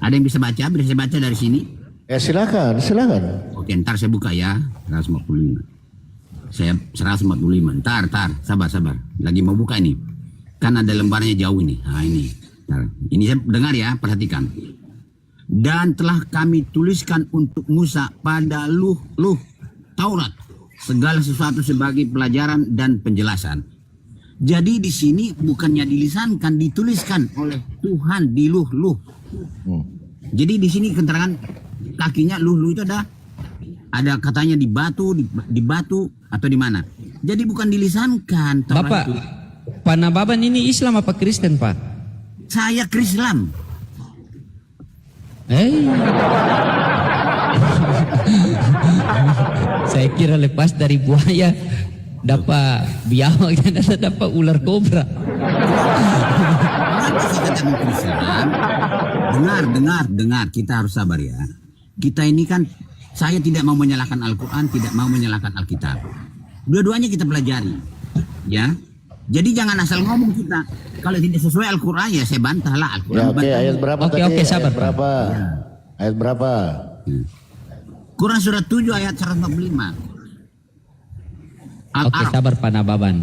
[SPEAKER 6] Ada yang bisa baca? Bisa saya baca dari sini?
[SPEAKER 4] Silakan.
[SPEAKER 6] Oke, ntar saya buka ya. 145. Saya 145. Ntar, sabar. Lagi mau buka ini. Kan ada lembarnya jauh ini. Nah ini. Ntar. Ini saya dengar ya, perhatikan. Dan telah kami tuliskan untuk Musa pada luh Taurat segala sesuatu sebagai pelajaran dan penjelasan. Jadi di sini bukannya dilisankan, dituliskan oleh Tuhan di luh. Jadi di sini keterangan kakinya luh itu ada katanya di batu atau di mana. Jadi bukan dilisankan. Taurat
[SPEAKER 2] Bapak,
[SPEAKER 6] itu.
[SPEAKER 2] Pak Nababan ini Islam apa Kristen Pak?
[SPEAKER 6] Saya Krislam.
[SPEAKER 2] Saya kira lepas dari buaya dapat biawak dan dapat ular kobra.
[SPEAKER 6] Kenapa saya katakan Krislam? Dengar, kita harus sabar ya. Kita ini kan, saya tidak mau menyalahkan Al-Quran, tidak mau menyalahkan Alkitab. Dua-duanya kita pelajari, ya. Jadi jangan asal ngomong kita. Kalau tidak sesuai Al-Quran ya saya bantahlah Al-Quran.
[SPEAKER 4] Ya, oke, ayat berapa
[SPEAKER 2] Oke,
[SPEAKER 4] tadi?
[SPEAKER 2] sabar,
[SPEAKER 4] Ayat berapa? Ayat berapa?
[SPEAKER 6] Quran surat 7 ayat 145.
[SPEAKER 2] Oke, sabar Pak Nababan.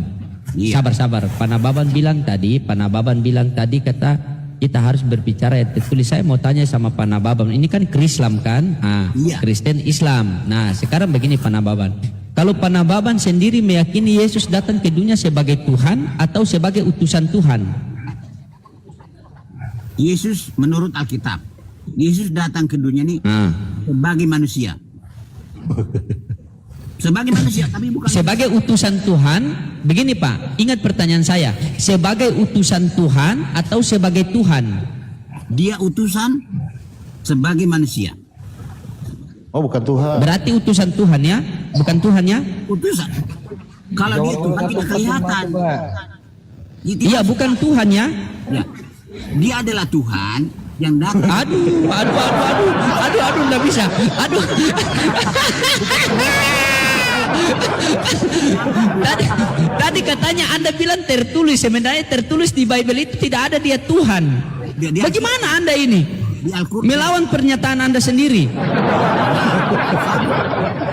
[SPEAKER 6] Iya.
[SPEAKER 2] Sabar. Pak Nababan bilang tadi kata kita harus berbicara yang tertulis. Saya mau tanya sama Pak Nababan. Ini kan Krislam kan?
[SPEAKER 6] Iya.
[SPEAKER 2] Kristen Islam. Nah, sekarang begini Pak Nababan. Kalau Pak Nababan sendiri meyakini Yesus datang ke dunia sebagai Tuhan atau sebagai utusan Tuhan?
[SPEAKER 6] Yesus menurut Alkitab, Yesus datang ke dunia ini sebagai manusia. Sebagai manusia, tapi bukan
[SPEAKER 2] Sebagai utusan Tuhan. Begini Pak, ingat pertanyaan saya. Sebagai utusan Tuhan atau sebagai Tuhan?
[SPEAKER 6] dia utusan sebagai manusia.
[SPEAKER 4] Oh, bukan Tuhan.
[SPEAKER 2] Berarti utusan Tuhan ya? Bukan Tuhan ya?
[SPEAKER 6] Utusan. Kalau dia Tuhan tidak kelihatan.
[SPEAKER 2] Iya, bukan Tuhan ya?
[SPEAKER 6] Ya. Dia adalah Tuhan yang datang.
[SPEAKER 2] Aduh, enggak bisa. Aduh. Tadi katanya Anda bilang tertulis, sebenarnya tertulis di Bible itu tidak ada dia Tuhan. Bagaimana Anda ini?
[SPEAKER 6] Di Al-Quran.
[SPEAKER 2] Melawan pernyataan Anda sendiri.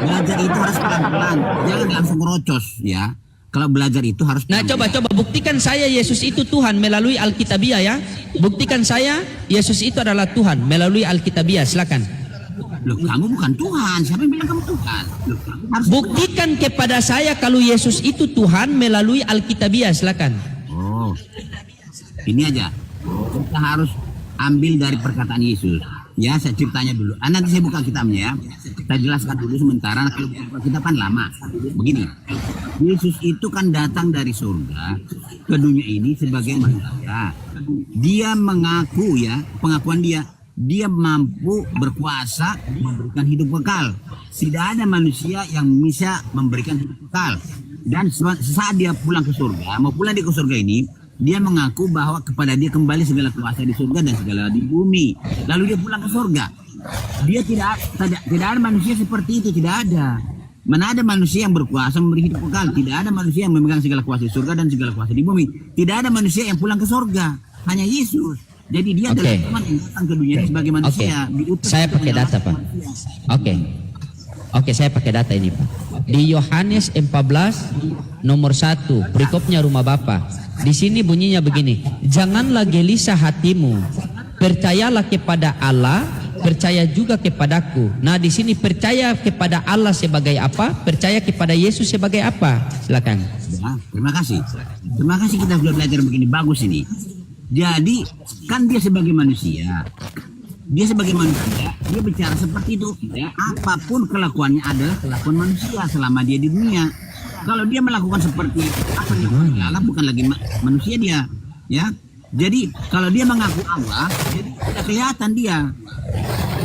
[SPEAKER 6] Belajar itu harus pelan-pelan, jangan langsung rocos ya. Kalau belajar itu harus
[SPEAKER 2] Nah, coba buktikan saya Yesus itu Tuhan melalui Alkitabiah ya. Buktikan saya Yesus itu adalah Tuhan melalui Alkitabiah. Silakan.
[SPEAKER 6] Loh, kamu bukan Tuhan. Siapa yang bilang kamu Tuhan? Loh, kamu harus
[SPEAKER 2] Buktikan kepada saya kalau Yesus itu Tuhan melalui Alkitabiah. Silakan.
[SPEAKER 6] Oh, ini aja. Kita harus ambil dari perkataan Yesus. Ya, saya ceritanya dulu. Nanti saya buka kitabnya ya. Saya jelaskan dulu sementara. Kalau buka kitab kan lama. Begini, Yesus itu kan datang dari surga ke dunia ini sebagai manusia. Dia mengaku ya, pengakuan dia mampu berkuasa memberikan hidup kekal. Tidak ada manusia yang bisa memberikan hidup kekal. Dan saat dia pulang ke surga, mau pulang ke surga ini, dia mengaku bahwa kepada dia kembali segala kuasa di surga dan segala di bumi. Lalu dia pulang ke surga. Dia tidak ada manusia seperti itu, tidak ada. Mana ada manusia yang berkuasa memberi hidup kekal? Tidak ada manusia yang memegang segala kuasa di surga dan segala kuasa di bumi. Tidak ada manusia yang pulang ke surga, hanya Yesus. Jadi dia adalah Tuhan yang datang ke dunia ini sebagai manusia. Diutus
[SPEAKER 2] Saya
[SPEAKER 6] untuk
[SPEAKER 2] pakai data, Pak. Oke, saya pakai data ini, Pak. Di Yohanes 14 nomor 1, perikopnya rumah Bapa. Di sini bunyinya begini, janganlah gelisah hatimu, percayalah kepada Allah, percaya juga kepadaku. Nah, di sini percaya kepada Allah sebagai apa? Percaya kepada Yesus sebagai apa? Silakan.
[SPEAKER 6] Ya, terima kasih. Terima kasih kita sudah belajar begini, bagus ini. Jadi kan dia sebagai manusia. Dia sebagai manusia, dia bicara seperti itu. Ya, apapun kelakuannya adalah kelakuan manusia selama dia di dunia. Kalau dia melakukan seperti apa yang dilakukan Allah, bukan lagi manusia dia. Ya, jadi kalau dia mengaku Allah, jadi tidak kelihatan dia.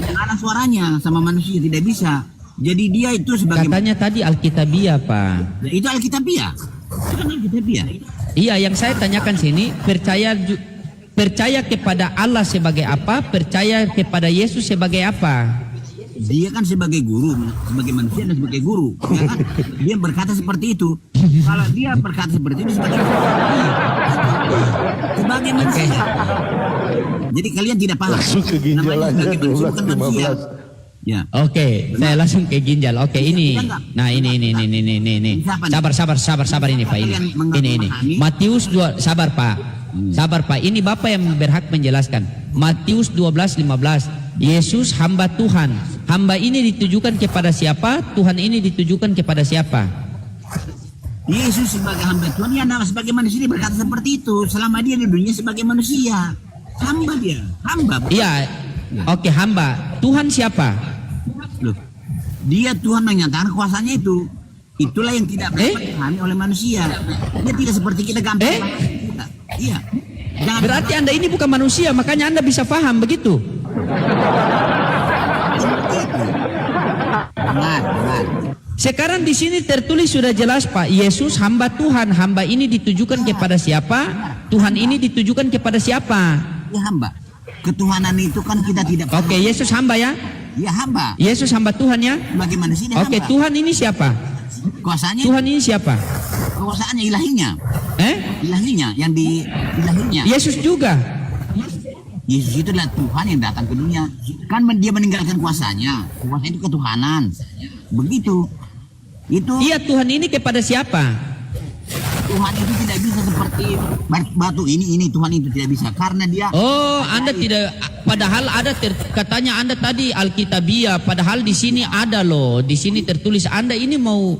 [SPEAKER 6] Tidak ada suaranya sama manusia, tidak bisa. Jadi dia itu sebagai
[SPEAKER 2] Katanya tadi Alkitabiah, Pak.
[SPEAKER 6] ya, itu Alkitabiah. Itu kan Alkitabiah.
[SPEAKER 2] Iya, yang saya tanyakan sini, percaya kepada Allah sebagai apa? Percaya kepada Yesus sebagai apa?
[SPEAKER 6] Dia kan sebagai guru, sebagai manusia dan sebagai guru, ya kan? Dia berkata seperti itu. Kalau dia berkata seperti itu sebagai manusia. Jadi kalian tidak paham.
[SPEAKER 4] Langsung ke ginjal
[SPEAKER 6] Namanya
[SPEAKER 4] aja,
[SPEAKER 6] sebagai manusia, bukan manusia.
[SPEAKER 4] 12-15.
[SPEAKER 6] Ya.
[SPEAKER 2] Oke, saya langsung ke ginjal. Oke, ini. Nah, ini. Sabar ini, Pak. Ini. Matius 2, sabar, Pak. Sabar, Pak. Ini Bapak yang berhak menjelaskan. Matius 12:15. Yesus hamba Tuhan. Hamba ini ditujukan kepada siapa? Tuhan ini ditujukan kepada siapa?
[SPEAKER 6] Yesus sebagai hamba Tuhan, ya nama sebagai manusia dia berkata seperti itu. Selama dia di dunia sebagai manusia, hamba dia, hamba.
[SPEAKER 2] Iya. Oke, hamba. Tuhan siapa?
[SPEAKER 6] Loh, dia Tuhan menyatakan kuasanya itu. Itulah yang tidak dapat dipahami oleh manusia. Dia tidak seperti kita gampang. Kita. Iya. Jangan
[SPEAKER 2] Berarti Anda ini bukan manusia, makanya Anda bisa paham begitu.
[SPEAKER 6] dengar.
[SPEAKER 2] Sekarang di sini tertulis sudah jelas, Pak. Yesus hamba Tuhan. Hamba ini ditujukan kepada siapa? Tuhan ini ditujukan kepada siapa?
[SPEAKER 6] Dia hamba. Ketuhanan itu kan kita tidak paham.
[SPEAKER 2] Oke, Yesus hamba ya.
[SPEAKER 6] Dia hamba.
[SPEAKER 2] Yesus hamba Tuhan ya.
[SPEAKER 6] Sebagai manusia dia
[SPEAKER 2] Oke,
[SPEAKER 6] hamba.
[SPEAKER 2] Tuhan ini siapa?
[SPEAKER 6] Kuasanya,
[SPEAKER 2] Tuhan ini siapa?
[SPEAKER 6] kekuasaannya ilahinya. Ilahinya, yang di ilahinya.
[SPEAKER 2] Yesus juga.
[SPEAKER 6] Yesus itu adalah Tuhan yang datang ke dunia. Kan dia meninggalkan kuasanya. Kuasa itu ketuhanan. Begitu. Itu
[SPEAKER 2] Iya, Tuhan ini kepada siapa?
[SPEAKER 6] Tuhan itu tidak bisa seperti batu ini Tuhan itu tidak bisa karena dia
[SPEAKER 2] Oh, Anda tidak. Padahal ada katanya Anda tadi Alkitabiah. Padahal di sini ada loh. Di sini tertulis Anda ini mau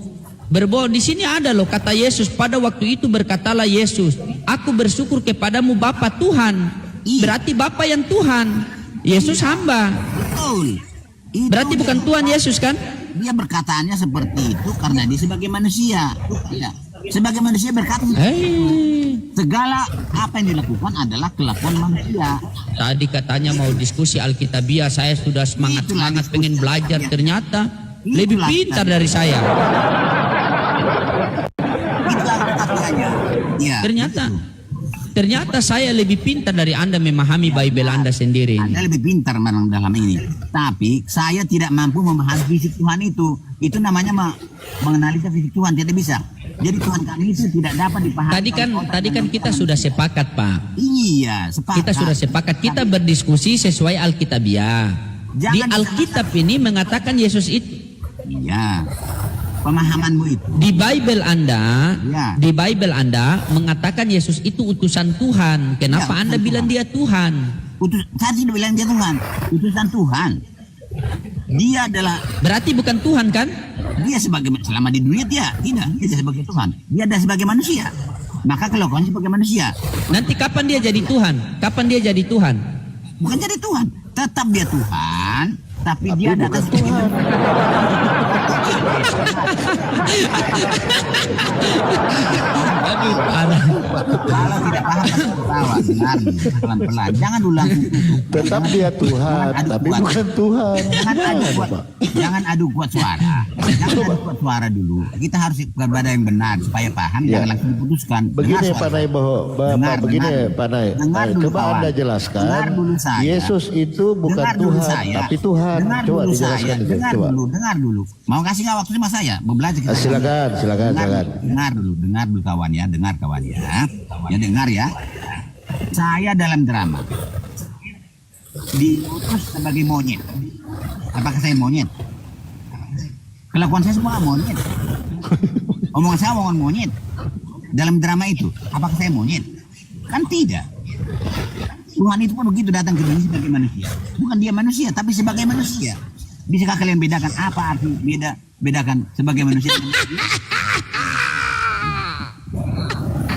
[SPEAKER 2] berbohong. Di sini ada loh kata Yesus. Pada waktu itu berkatalah Yesus, aku bersyukur kepadamu Bapa Tuhan. Berarti Bapa yang Tuhan. Yesus hamba.
[SPEAKER 6] betul. Itu
[SPEAKER 2] Berarti bukan Tuhan Yesus kan?
[SPEAKER 6] Dia berkataannya seperti itu karena dia sebagai manusia. Ya. Sebagai manusia berkata segala apa yang dilakukan adalah kelakuan manusia.
[SPEAKER 2] Tadi katanya mau diskusi Alkitabiah. Saya sudah semangat pengen belajar. Ternyata lebih pintar dari saya.
[SPEAKER 6] Itulah Alkitabiahnya. Ya,
[SPEAKER 2] Ternyata saya lebih pintar dari Anda memahami Bible Anda sendiri.
[SPEAKER 6] Anda lebih pintar memang dalam ini. Tapi saya tidak mampu memahami fisik Tuhan itu. Itu namanya menganalisa fisik Tuhan, tidak bisa. Jadi Tuhan kami itu tidak dapat dipahami.
[SPEAKER 2] Tadi kan kita sudah sepakat, Pak.
[SPEAKER 6] Iya, sepakat.
[SPEAKER 2] Kita sudah sepakat. Kita berdiskusi sesuai Alkitabiah. Di Alkitab ini mengatakan Yesus itu.
[SPEAKER 6] Iya. Pemahamanmu itu.
[SPEAKER 2] Di Bible Anda,
[SPEAKER 6] Ya.
[SPEAKER 2] di Bible Anda mengatakan Yesus itu utusan Tuhan. Kenapa
[SPEAKER 6] Ya,
[SPEAKER 2] Anda
[SPEAKER 6] utusan
[SPEAKER 2] bilang
[SPEAKER 6] Tuhan.
[SPEAKER 2] dia Tuhan?
[SPEAKER 6] Saya tidak bilang dia Tuhan. Utusan Tuhan. Dia adalah,
[SPEAKER 2] Berarti bukan Tuhan kan?
[SPEAKER 6] dia sebagai, selama di dunia dia tidak sebagai Tuhan. Dia ada sebagai manusia. Maka kelakuannya sebagai manusia.
[SPEAKER 2] Nanti kapan dia jadi Tuhan? Kapan dia jadi Tuhan?
[SPEAKER 6] Bukan jadi Tuhan. Tetap dia Tuhan. Tapi dia datang sebagai Tuhan.
[SPEAKER 2] Aduh,
[SPEAKER 6] Kalau tidak paham pasti ketawa. Dengar pelan-pelan. Jangan ulang.
[SPEAKER 4] Tetap dia Tuhan, tapi bukan Tuhan.
[SPEAKER 6] Jangan adu kuat suara. Jangan adu kuat suara dulu. Kita harus kepada yang benar supaya paham. Jangan langsung diputuskan.
[SPEAKER 4] Begini Pak Nay begini Pak Nay. Coba Anda jelaskan. Yesus itu bukan Tuhan, tapi Tuhan. Coba dijelaskan itu.
[SPEAKER 6] Dengar dulu. Mau kasih nggak waktu sama saya? Mau belajar kita.
[SPEAKER 4] Silakan.
[SPEAKER 6] Dengar dulu kawan ya, dengar kawan ya. Ya dengar ya. Saya dalam drama diutus sebagai monyet. Apakah saya monyet? Kelakuan saya semua monyet. Omongan saya omongan monyet. Dalam drama itu, apakah saya monyet? Kan tidak. Tuhan itu pun begitu datang ke dunia sebagai manusia. Bukan dia manusia, tapi sebagai manusia. Bisakah kalian bedakan apa arti bedakan sebagai manusia dan manusia?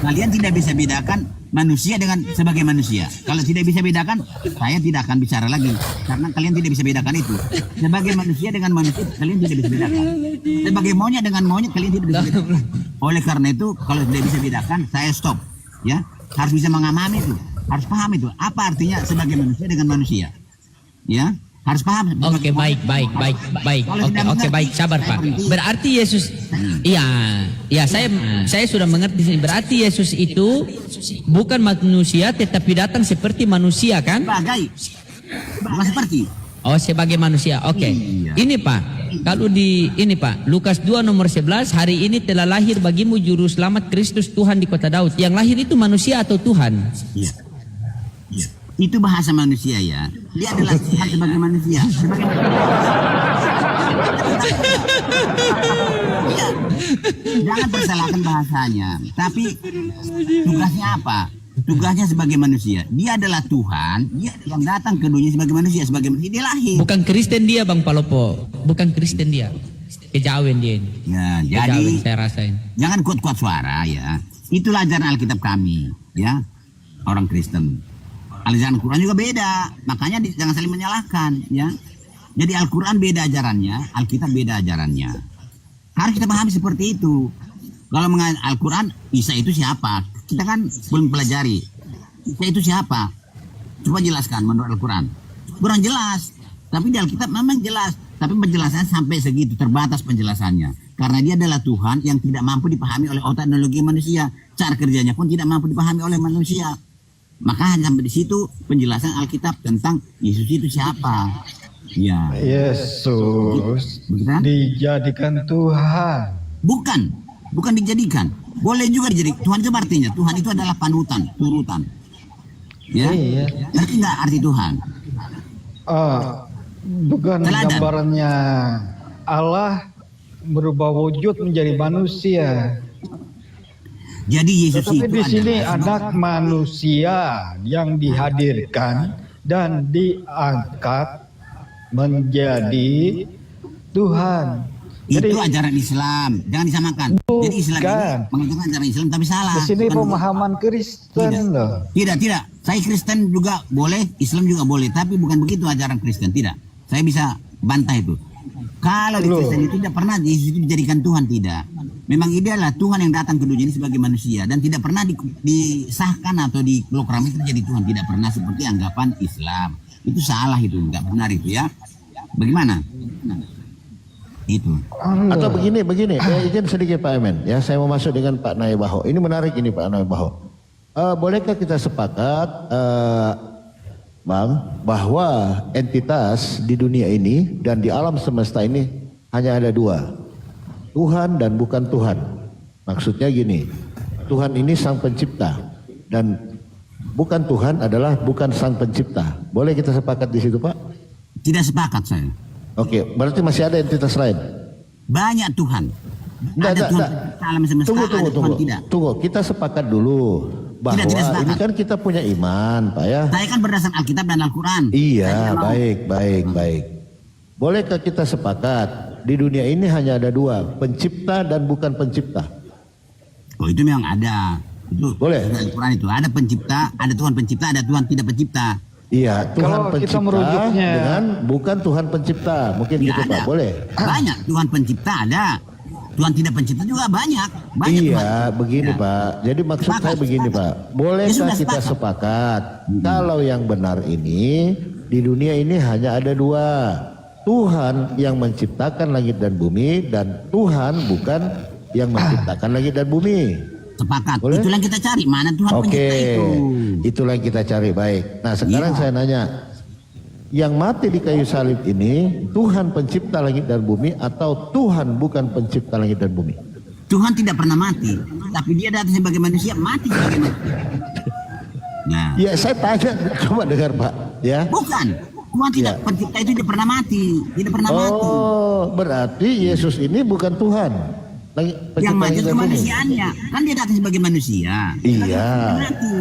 [SPEAKER 6] Kalian tidak bisa bedakan manusia dengan sebagai manusia. Kalau tidak bisa bedakan, saya tidak akan bicara lagi. Karena kalian tidak bisa bedakan itu. Sebagai manusia dengan manusia, kalian tidak bisa bedakan. Sebagai monyet dengan monyet, kalian tidak bisa bedakan. Oleh karena itu, kalau tidak bisa bedakan, saya stop. Ya, harus bisa mengamami itu. Harus paham itu. Apa artinya sebagai manusia dengan manusia. Ya, harus paham.
[SPEAKER 2] Oke, baik. Oke, baik, sabar Pak. Berarti Yesus, iya, saya sudah mengerti sini. Berarti Yesus itu bukan manusia, tetapi datang seperti manusia, kan?
[SPEAKER 6] Bukan seperti.
[SPEAKER 2] Oh, sebagai manusia. Oke.
[SPEAKER 6] Iya.
[SPEAKER 2] Ini Pak, kalau ini Pak, Lukas 2 nomor 11, hari ini telah lahir bagimu juru selamat Kristus Tuhan di kota Daud. Yang lahir itu manusia atau Tuhan?
[SPEAKER 6] Iya. Itu bahasa manusia ya. Dia adalah Tuhan sebagai manusia. Ya. Jangan persalahkan bahasanya. Tapi tugasnya apa? Tugasnya sebagai manusia. Dia adalah Tuhan. Dia yang datang ke dunia sebagai manusia. Dia lahir.
[SPEAKER 2] Bukan Kristen dia Bang Palopo. Bukan Kristen dia. Kejawen dia ini.
[SPEAKER 6] Ya,
[SPEAKER 2] Kejawen,
[SPEAKER 6] jadi
[SPEAKER 2] saya rasain.
[SPEAKER 6] jangan kuat-kuat suara ya. Itulah ajaran Alkitab kami. Ya, orang Kristen. Ajaran Al-Quran juga beda, makanya jangan saling menyalahkan, ya. Jadi Al-Quran beda ajarannya, Alkitab beda ajarannya. Harus kita pahami seperti itu. Kalau mengenai Al-Quran, Isa itu siapa? Kita kan belum pelajari. Isa itu siapa? Coba jelaskan menurut Al-Quran. Kurang jelas, tapi di Alkitab memang jelas. Tapi penjelasannya sampai segitu, terbatas penjelasannya. Karena dia adalah Tuhan yang tidak mampu dipahami oleh otak dan logika manusia. Cara kerjanya pun tidak mampu dipahami oleh manusia. Maka sampai di situ penjelasan Alkitab tentang Yesus itu siapa. Ya.
[SPEAKER 5] Yesus
[SPEAKER 6] Bukan?
[SPEAKER 5] dijadikan Tuhan.
[SPEAKER 6] Bukan dijadikan. Boleh juga dijadikan. Tuhan itu artinya Tuhan itu adalah panutan, turutan. Ya.
[SPEAKER 5] Iya.
[SPEAKER 6] Ngerti nggak arti Tuhan?
[SPEAKER 5] Bukan
[SPEAKER 6] Teladan.
[SPEAKER 5] gambarannya Allah berubah wujud menjadi manusia.
[SPEAKER 6] Jadi Yesus
[SPEAKER 5] Tetapi
[SPEAKER 6] itu
[SPEAKER 5] di sini
[SPEAKER 6] adalah
[SPEAKER 5] anak manusia yang dihadirkan dan diangkat menjadi Tuhan.
[SPEAKER 6] itu ajaran Islam, jangan disamakan. Jadi Islam ini mengajarkan ajaran Islam tapi salah.
[SPEAKER 5] Di sini
[SPEAKER 6] Bukan
[SPEAKER 5] pemahaman Kristen loh.
[SPEAKER 6] Tidak. Saya Kristen juga boleh, Islam juga boleh, tapi bukan begitu ajaran Kristen. Tidak. Saya bisa bantah itu. Kalau di Kristen itu tidak pernah Yesus itu dijadikan Tuhan, tidak. Memang idealnya Tuhan yang datang ke dunia ini sebagai manusia dan tidak pernah disahkan atau diproklamasi jadi Tuhan, tidak pernah seperti anggapan Islam. Itu salah, itu nggak benar itu ya. Bagaimana? Itu.
[SPEAKER 4] Atau begini, izin sedikit Pak Emen. Ya, saya mau masuk dengan Pak Naibaho. Ini menarik ini Pak Naibaho. Bolehkah kita sepakat, Bang, bahwa entitas di dunia ini dan di alam semesta ini hanya ada dua, Tuhan dan bukan Tuhan. Maksudnya gini, Tuhan ini sang pencipta dan bukan Tuhan adalah bukan sang pencipta. Boleh kita sepakat di situ Pak?
[SPEAKER 6] Tidak sepakat saya.
[SPEAKER 4] Oke, berarti masih ada entitas lain.
[SPEAKER 6] Banyak Tuhan. Ada Tuhan alam semesta, ada Tuhan tidak.
[SPEAKER 4] Tunggu, kita sepakat dulu bahwa
[SPEAKER 6] tidak sepakat.
[SPEAKER 4] ini kan kita punya iman, Pak ya.
[SPEAKER 6] Saya kan berdasarkan Alkitab dan Al-Quran.
[SPEAKER 4] Iya, baik. Bolehkah kita sepakat di dunia ini hanya ada dua, pencipta dan bukan pencipta?
[SPEAKER 6] Oh, itu memang ada. Itu
[SPEAKER 4] boleh.
[SPEAKER 6] Al-Quran itu ada pencipta, ada Tuhan pencipta, ada Tuhan tidak pencipta.
[SPEAKER 4] Iya, Tuhan
[SPEAKER 5] Kalau kita
[SPEAKER 4] pencipta
[SPEAKER 5] merujuknya
[SPEAKER 4] dengan bukan Tuhan pencipta. Mungkin
[SPEAKER 6] Tidak
[SPEAKER 4] gitu
[SPEAKER 6] ada.
[SPEAKER 4] Pak, boleh.
[SPEAKER 6] Banyak Tuhan pencipta ada. Tuhan tidak pencipta juga banyak
[SPEAKER 4] Iya,
[SPEAKER 6] Tuhan.
[SPEAKER 4] begini
[SPEAKER 6] Ya.
[SPEAKER 4] Pak. Jadi maksud saya begini Pak. Bolehkah
[SPEAKER 6] sudah
[SPEAKER 4] kita sepakat kalau yang benar ini di dunia ini hanya ada dua. Tuhan yang menciptakan langit dan bumi dan Tuhan bukan yang menciptakan langit dan bumi.
[SPEAKER 6] Sepakat.
[SPEAKER 4] Boleh?
[SPEAKER 6] Itulah yang kita cari. Mana Tuhan
[SPEAKER 4] Oke,
[SPEAKER 6] pencipta itu?
[SPEAKER 4] itulah yang kita cari. Baik. Nah sekarang
[SPEAKER 6] Iya.
[SPEAKER 4] saya nanya, yang mati di kayu salib ini Tuhan pencipta langit dan bumi atau Tuhan bukan pencipta langit dan bumi?
[SPEAKER 6] Tuhan tidak pernah mati, tapi dia datang sebagai manusia, mati sebagai manusia. Nah,
[SPEAKER 4] Ya saya tanya, coba dengar Pak. Ya.
[SPEAKER 6] bukan. Tuhan tidak
[SPEAKER 4] Ya.
[SPEAKER 6] pencipta itu tidak pernah mati, tidak pernah mati.
[SPEAKER 4] Oh, berarti Yesus ini bukan Tuhan.
[SPEAKER 6] Yang mati
[SPEAKER 4] langit
[SPEAKER 6] itu
[SPEAKER 4] dan bumi.
[SPEAKER 6] manusianya, kan dia datang sebagai manusia.
[SPEAKER 4] Iya.
[SPEAKER 6] Dia mati.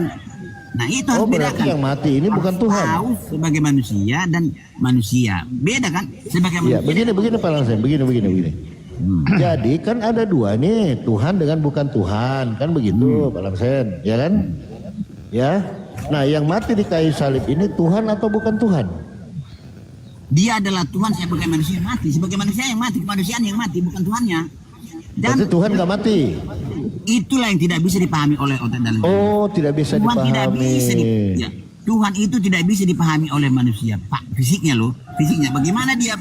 [SPEAKER 6] Nah itu harus
[SPEAKER 4] Oh, berarti
[SPEAKER 6] bedakan.
[SPEAKER 4] yang mati ini bukan
[SPEAKER 6] Harus
[SPEAKER 4] Tuhan.
[SPEAKER 6] tahu sebagai manusia dan manusia beda kan? Sebagai
[SPEAKER 4] Iya,
[SPEAKER 6] manusia.
[SPEAKER 4] begini Pak Langsen, begini. Jadi kan ada dua nih, Tuhan dengan bukan Tuhan, kan begitu Pak Langsen, ya kan? Ya. Nah, yang mati di kayu salib ini Tuhan atau bukan Tuhan?
[SPEAKER 6] Dia adalah Tuhan sebagai manusia yang mati, sebagai manusia yang mati, kemanusiaan yang mati, bukan Tuhannya. Dan
[SPEAKER 4] Berarti Tuhan nggak mati.
[SPEAKER 6] itulah yang tidak bisa dipahami oleh otak dalam.
[SPEAKER 4] Oh, tidak bisa
[SPEAKER 6] Tuhan tidak
[SPEAKER 4] dipahami.
[SPEAKER 6] bisa ya. Tuhan itu tidak bisa dipahami oleh manusia. Pak, fisiknya loh, fisiknya. Bagaimana dia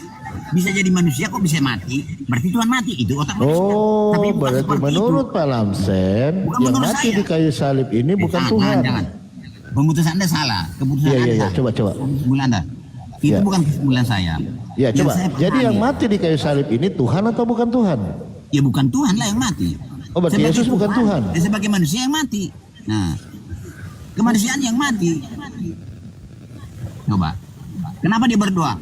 [SPEAKER 6] bisa jadi manusia kok bisa mati? Berarti Tuhan mati, itu otak manusia.
[SPEAKER 4] Oh,
[SPEAKER 6] Tapi bukan
[SPEAKER 4] berarti
[SPEAKER 6] seperti
[SPEAKER 4] menurut
[SPEAKER 6] itu.
[SPEAKER 4] Pak Lamsen,
[SPEAKER 6] Bukan
[SPEAKER 4] yang
[SPEAKER 6] menurut
[SPEAKER 4] mati
[SPEAKER 6] saya.
[SPEAKER 4] di kayu salib ini bukan Tuhan.
[SPEAKER 6] Jangan. Pemutusan Anda salah. Keputusan
[SPEAKER 4] Iya,
[SPEAKER 6] Anda
[SPEAKER 4] iya,
[SPEAKER 6] salah.
[SPEAKER 4] coba.
[SPEAKER 6] Kesimpulan Anda. Itu
[SPEAKER 4] Ya.
[SPEAKER 6] bukan kesimpulan saya.
[SPEAKER 4] Ya,
[SPEAKER 6] Yang
[SPEAKER 4] coba.
[SPEAKER 6] saya
[SPEAKER 4] Jadi yang
[SPEAKER 6] pahami,
[SPEAKER 4] mati di kayu salib ini Tuhan atau bukan Tuhan?
[SPEAKER 6] ya bukan Tuhan lah yang mati.
[SPEAKER 4] Oh, berarti Yesus bukan Tuhan.
[SPEAKER 6] Ya, sebagai manusia yang mati. Nah, kemanusiaan yang mati. Coba. Kenapa dia berdoa?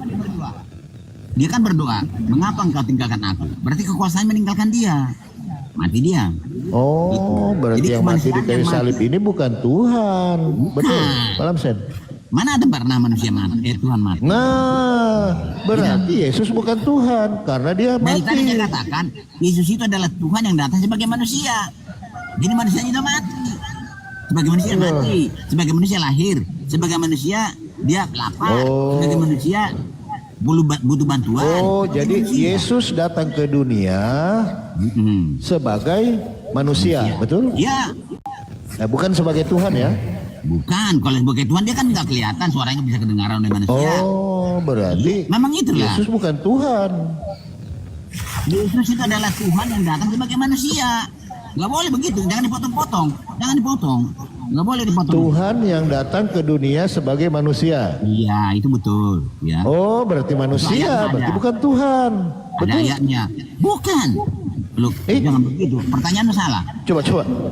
[SPEAKER 6] Dia kan berdoa, mengapa engkau tinggalkan aku? Berarti kekuasaan meninggalkan dia. Mati dia.
[SPEAKER 4] Oh, berarti
[SPEAKER 6] Jadi
[SPEAKER 4] yang mati di
[SPEAKER 6] kemanusiaan
[SPEAKER 4] kayu
[SPEAKER 6] yang
[SPEAKER 4] salib
[SPEAKER 6] mati.
[SPEAKER 4] ini bukan Tuhan. Betul, Pak Lamsen.
[SPEAKER 6] Mana ada pernah manusia mati? Tuhan mati.
[SPEAKER 4] Nah, berarti Yesus bukan Tuhan karena dia
[SPEAKER 6] Dari tadi
[SPEAKER 4] mati.
[SPEAKER 6] saya katakan, Yesus itu adalah Tuhan yang datang sebagai manusia. Jadi manusianya itu mati. Sebagai manusia mati. Sebagai manusia lahir. Sebagai manusia dia lapar.
[SPEAKER 4] Oh.
[SPEAKER 6] Sebagai manusia butuh bantuan.
[SPEAKER 4] Oh,
[SPEAKER 6] Sebagai
[SPEAKER 4] jadi
[SPEAKER 6] manusia.
[SPEAKER 4] Yesus datang ke dunia
[SPEAKER 6] Mm-mm.
[SPEAKER 4] sebagai manusia, betul?
[SPEAKER 6] Ya,
[SPEAKER 4] Nah, bukan sebagai Tuhan ya?
[SPEAKER 6] bukan. Kalau sebagai Tuhan dia kan nggak kelihatan, suaranya bisa kedengaran oleh manusia.
[SPEAKER 4] Oh, berarti
[SPEAKER 6] Memang itulah.
[SPEAKER 4] Yesus bukan Tuhan.
[SPEAKER 6] Yesus itu adalah Tuhan yang datang sebagai manusia. Nggak boleh begitu, jangan dipotong-potong. Jangan dipotong. Nggak boleh dipotong.
[SPEAKER 4] Tuhan yang datang ke dunia sebagai manusia.
[SPEAKER 6] Iya, itu betul. Ya.
[SPEAKER 4] Oh, berarti manusia,
[SPEAKER 6] Ada.
[SPEAKER 4] berarti bukan Tuhan.
[SPEAKER 6] Ada
[SPEAKER 4] Betul?
[SPEAKER 6] ayatnya. Bukan. Loh,
[SPEAKER 4] Eh?
[SPEAKER 6] jangan begitu. Pertanyaanmu salah.
[SPEAKER 4] Coba.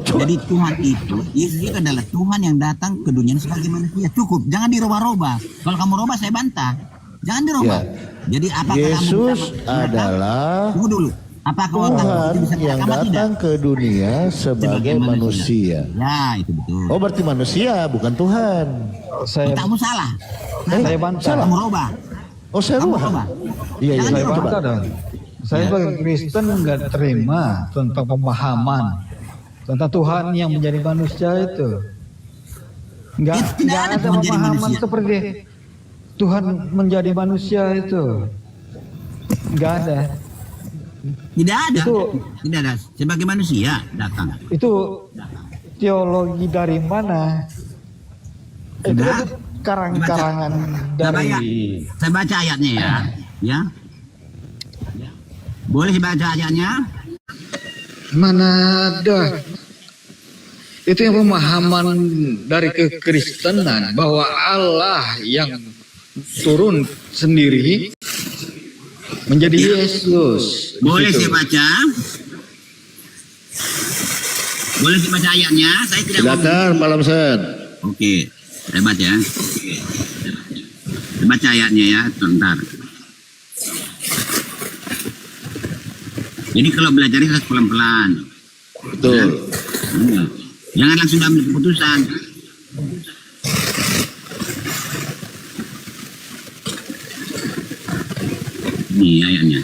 [SPEAKER 6] Jadi Tuhan itu, Yesus itu adalah Tuhan yang datang ke dunia sebagai manusia. Cukup. Jangan dirubah-rubah. Kalau kamu rubah, saya bantah. Jangan dirubah.
[SPEAKER 4] Ya.
[SPEAKER 6] Jadi apakah
[SPEAKER 4] Yesus
[SPEAKER 6] kamu bisa
[SPEAKER 4] adalah
[SPEAKER 6] Tunggu dulu. Apakah otak
[SPEAKER 4] Tuhan
[SPEAKER 6] itu bisa
[SPEAKER 4] yang
[SPEAKER 6] berakal atau
[SPEAKER 4] datang ke dunia sebagai manusia.
[SPEAKER 6] Ya, itu betul.
[SPEAKER 4] Oh, berarti manusia, bukan Tuhan.
[SPEAKER 1] Saya
[SPEAKER 6] Otakmu salah.
[SPEAKER 1] saya bantah.
[SPEAKER 6] Kamu rubah.
[SPEAKER 4] Oh, saya
[SPEAKER 6] Kamu
[SPEAKER 4] rubah.
[SPEAKER 6] rubah.
[SPEAKER 4] Iya,
[SPEAKER 6] Jangan
[SPEAKER 1] Saya
[SPEAKER 4] coba.
[SPEAKER 1] bantah dong. Saya sebagai Kristen nggak terima tentang pemahaman tentang Tuhan yang menjadi manusia itu. Nggak
[SPEAKER 6] Itu tidak ada
[SPEAKER 1] ada
[SPEAKER 6] Tuhan jadi
[SPEAKER 1] pemahaman
[SPEAKER 6] manusia.
[SPEAKER 1] seperti Tuhan menjadi manusia itu. Nggak ada.
[SPEAKER 6] Tidak ada.
[SPEAKER 1] Itu-
[SPEAKER 6] Tidak ada. Sebagai manusia datang.
[SPEAKER 1] Itu teologi dari mana? Itu
[SPEAKER 6] Sudah.
[SPEAKER 1] kan karang-karangan dari
[SPEAKER 6] Saya baca ayatnya ya. Ya. Boleh saya baca ayatnya?
[SPEAKER 1] mana ada. Itu yang pemahaman dari kekristenan bahwa Allah yang turun sendiri menjadi Yesus.
[SPEAKER 6] Boleh
[SPEAKER 1] Gitu.
[SPEAKER 6] saya baca? Boleh saya baca ayatnya? Saya tidak mau.
[SPEAKER 4] Silakan, Pak Lamsen.
[SPEAKER 6] Oke, saya baca ya. Saya baca ayatnya ya, sebentar. Jadi kalau belajar itu harus pelan-pelan.
[SPEAKER 4] Betul.
[SPEAKER 6] Iya. Jangan langsung ambil keputusan. Ini ayatnya.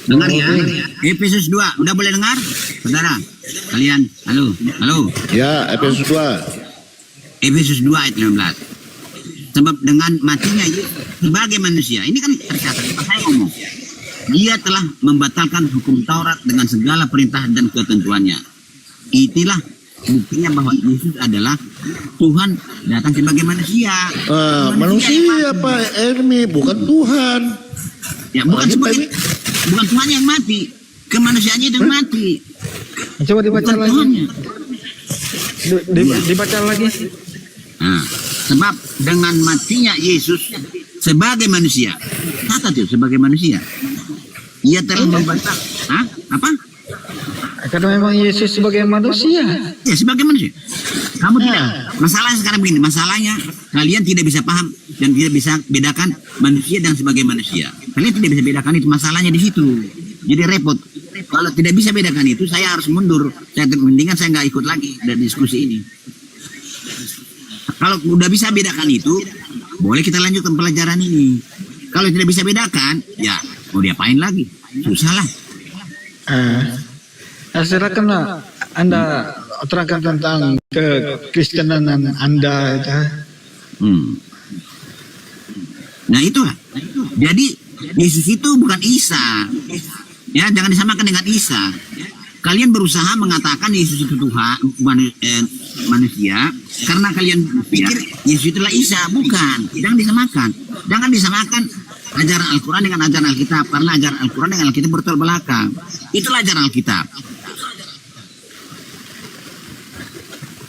[SPEAKER 6] Dengar ya, Efesus 2, udah boleh dengar? Saudara, kalian, halo, halo.
[SPEAKER 4] Ya, Efesus 2.
[SPEAKER 6] Efesus 2 ayat 15. Sebab dengan matinya Yesus sebagai manusia, ini kan tercatat, saya ngomong, dia telah membatalkan hukum Taurat dengan segala perintah dan ketentuannya. Itulah buktinya bahwa Yesus adalah Tuhan datang sebagai manusia.
[SPEAKER 4] Manusia Pak Ermi, bukan Tuhan.
[SPEAKER 6] Ya, bukan Tuhan yang mati, kemanusiaannya yang mati.
[SPEAKER 1] Coba dibaca
[SPEAKER 6] Bukan
[SPEAKER 1] lagi.
[SPEAKER 6] Tuhannya.
[SPEAKER 1] Dibaca lagi.
[SPEAKER 6] Nah, sebab dengan matinya Yesus sebagai manusia, kata tuh sebagai manusia, ia telah membatalkan. Apa?
[SPEAKER 1] Karena memang Yesus sebagai manusia.
[SPEAKER 6] Ya, sebagai manusia. Kamu tidak. Masalahnya sekarang begini, masalahnya kalian tidak bisa paham dan tidak bisa bedakan manusia dan sebagai manusia. Kalian tidak bisa bedakan itu, masalahnya di situ. Jadi repot. Kalau tidak bisa bedakan itu, saya harus mundur. Mendingan saya nggak ikut lagi dari diskusi ini. Kalau udah bisa bedakan itu, boleh kita lanjutkan pelajaran ini. Kalau tidak bisa bedakan, ya mau diapain lagi? Susah lah.
[SPEAKER 1] Silakan Anda terangkan tentang kekristenan Anda.
[SPEAKER 6] Nah itulah. Jadi Yesus itu bukan Isa. Ya, jangan disamakan dengan Isa. Kalian berusaha mengatakan Yesus itu Tuhan, manusia, karena kalian pikir Yesus itulah Isa. Bukan. Jangan disamakan. Jangan disamakan ajaran Al-Quran dengan ajaran Alkitab, karena ajaran Al-Quran dengan Alkitab bertolak belakang. Itulah ajaran Alkitab.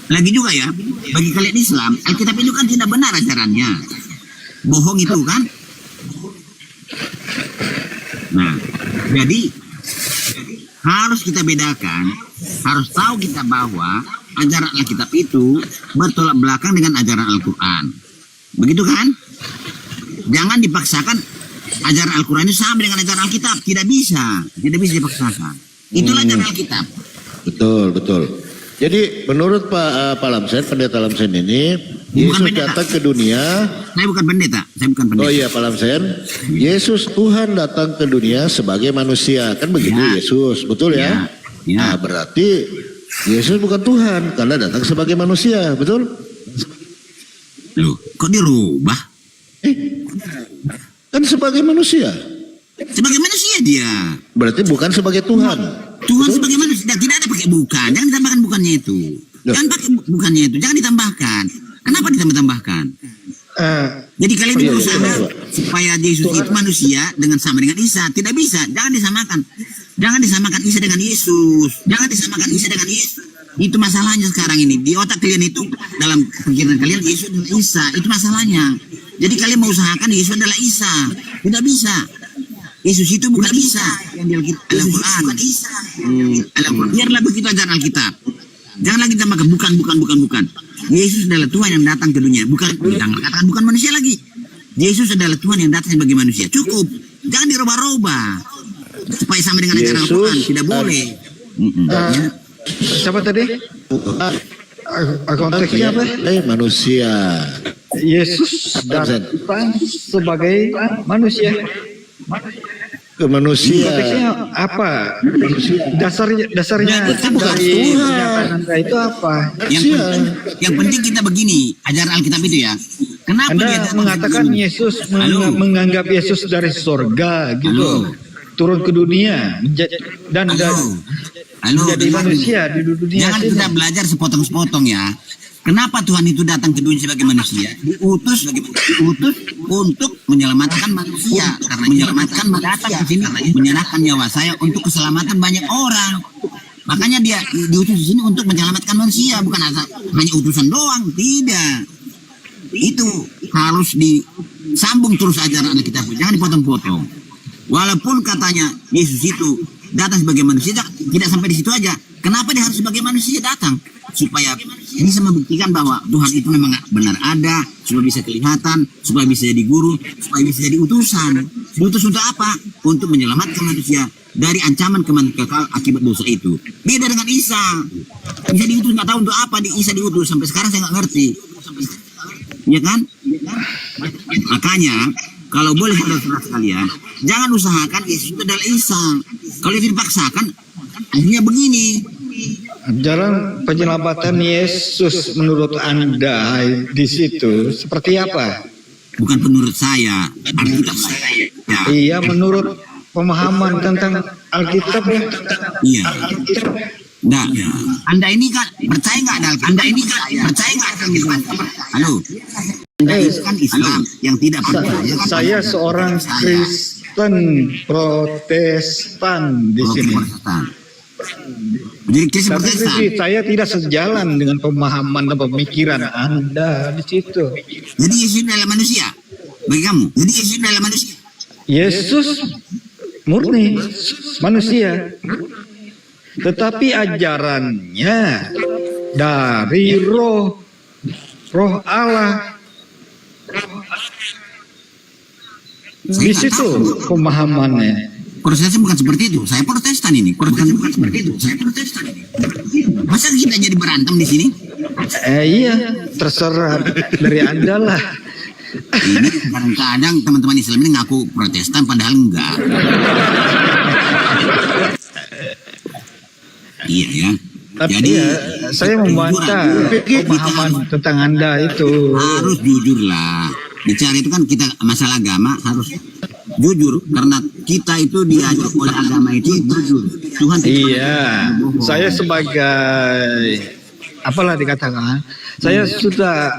[SPEAKER 6] Lagi juga ya, bagi kalian Islam, Alkitab itu kan tidak benar ajarannya. Bohong itu kan. Nah, jadi harus kita bedakan, harus tahu kita bahwa ajaran Alkitab itu bertolak belakang dengan ajaran Al-Quran. Begitu kan? Jangan dipaksakan ajaran Al-Quran itu sama dengan ajaran Alkitab. Tidak bisa dipaksakan. Itulah ajaran Alkitab.
[SPEAKER 4] Betul. Jadi menurut Pak Lamsen, pendeta Lamsen ini, Yesus datang ke dunia.
[SPEAKER 6] Saya bukan pendeta.
[SPEAKER 4] Oh iya Pak Lamsen, Yesus Tuhan datang ke dunia sebagai manusia, kan begitu
[SPEAKER 6] Ya.
[SPEAKER 4] Yesus, betul ya?
[SPEAKER 6] Ya.
[SPEAKER 4] Nah berarti Yesus bukan Tuhan karena datang sebagai manusia, betul?
[SPEAKER 6] Loh, kok dirubah?
[SPEAKER 4] Kan sebagai manusia,
[SPEAKER 6] Sebagai manusia dia.
[SPEAKER 4] berarti bukan sebagai Tuhan.
[SPEAKER 6] Tuhan sebagai manusia. Tidak ada pakai bukan. Jangan ditambahkan bukannya itu. Jangan pakai bukannya itu. Jangan ditambahkan. Kenapa ditambahkan? Jadi kalian berusaha supaya Yesus itu manusia dengan sama dengan Isa. Tidak bisa. Jangan disamakan. Jangan disamakan Isa dengan Yesus. Jangan disamakan Isa dengan Yesus. Itu masalahnya sekarang ini. Di otak kalian itu, dalam pikiran kalian, Yesus adalah Isa. Itu masalahnya. Jadi kalian mau usahakan Yesus adalah Isa. Tidak bisa. Yesus itu bukan Isa. Yang di Al-Quran. Bukan Isa. Al-Quran. Biarlah begitu ajaran Alkitab. Jangan lagi tambahkan bukan. Yesus adalah Tuhan yang datang ke dunia. Jangan katakan bukan manusia lagi. Yesus adalah Tuhan yang datang sebagai manusia. Cukup. Jangan dirubah-rubah. Supaya sama dengan ajaran Al-Quran. Tidak boleh. Ya.
[SPEAKER 1] Siapa tadi? Konteksnya apa?
[SPEAKER 4] Manusia.
[SPEAKER 1] Yesus datang sebagai manusia.
[SPEAKER 4] Ke manusia.
[SPEAKER 1] Konteksnya apa? Dasarnya
[SPEAKER 4] Itu bukan
[SPEAKER 1] dari
[SPEAKER 4] Tuhan.
[SPEAKER 1] pernyataan Anda itu apa?
[SPEAKER 6] Yang penting kita begini, ajaran Alkitab itu ya. Kenapa dia
[SPEAKER 1] Anda
[SPEAKER 6] datang
[SPEAKER 1] mengatakan
[SPEAKER 6] begini?
[SPEAKER 1] Yesus
[SPEAKER 6] Halo.
[SPEAKER 1] menganggap Yesus dari surga gitu. Turun ke dunia dan
[SPEAKER 6] Halo,
[SPEAKER 1] menjadi
[SPEAKER 6] dengar
[SPEAKER 1] manusia
[SPEAKER 6] dulu.
[SPEAKER 1] di dunia
[SPEAKER 6] Jangan
[SPEAKER 1] sini.
[SPEAKER 6] kita belajar sepotong-sepotong ya. Kenapa Tuhan itu datang ke dunia sebagai manusia? Diutus untuk menyelamatkan manusia. Karena menyelamatkan manusia. Di sini menyerahkan nyawa saya untuk keselamatan banyak orang. Makanya dia diutus di sini untuk menyelamatkan manusia, bukan hanya utusan doang. Tidak. Itu harus disambung terus ajaran Alkitab. Jangan dipotong-potong. Walaupun katanya Yesus itu datang sebagai manusia, tidak sampai di situ aja. Kenapa dia harus sebagai manusia datang? Supaya bisa membuktikan bahwa Tuhan itu memang benar ada, supaya bisa kelihatan, supaya bisa jadi guru, supaya bisa jadi utusan. Diutus untuk apa? Untuk menyelamatkan manusia dari ancaman kematian kekal akibat dosa itu. Beda dengan Isa. Isa diutus nggak tahu untuk apa Isa diutus, sampai sekarang saya nggak ngerti. Ya kan? Makanya kalau boleh saudara-saudara sekalian, jangan usahakan Yesus itu adalah Isa. Kalau itu dipaksakan, akhirnya begini.
[SPEAKER 1] Jalan penyelamatan Yesus menurut Anda di situ seperti apa?
[SPEAKER 6] bukan menurut saya, Alkitab saya. Ya.
[SPEAKER 1] Iya, menurut pemahaman tentang Alkitab.
[SPEAKER 6] Iya. Nah, Anda ini kan percaya nggak ada Alkitab? Anda ini kan percaya nggak ada Alkitab? Halo. Anda ini kan Islam yang tidak percaya.
[SPEAKER 1] Saya seorang Kristen Protestan di sini.
[SPEAKER 6] Protestan. Jadi Kristen
[SPEAKER 1] Tapi
[SPEAKER 6] Protestan.
[SPEAKER 1] saya tidak sejalan dengan pemahaman dan pemikiran Anda di situ.
[SPEAKER 6] Jadi Yesus adalah manusia bagi kamu. Jadi Yesus adalah manusia.
[SPEAKER 1] Yesus murni manusia, tetapi ajarannya dari roh Allah. Di situ pemahamannya.
[SPEAKER 6] Protestan bukan seperti itu. Saya Protestan ini. Protestan bukan seperti itu. Saya Protestan ini. Masa kita jadi berantem di sini?
[SPEAKER 1] Iya, terserah dari Anda lah.
[SPEAKER 6] Ini kadang-kadang teman-teman Islam ini ngaku Protestan padahal enggak. Iya ya.
[SPEAKER 1] Tapi
[SPEAKER 6] Jadi
[SPEAKER 1] ya, saya membantah pemahaman tentang Anda itu.
[SPEAKER 6] harus jujur lah. Bicara itu kan kita masalah agama harus jujur karena kita itu diajak oleh agama itu jujur. Tuhan
[SPEAKER 1] Iya, saya sebagai apalah dikatakan, saya sudah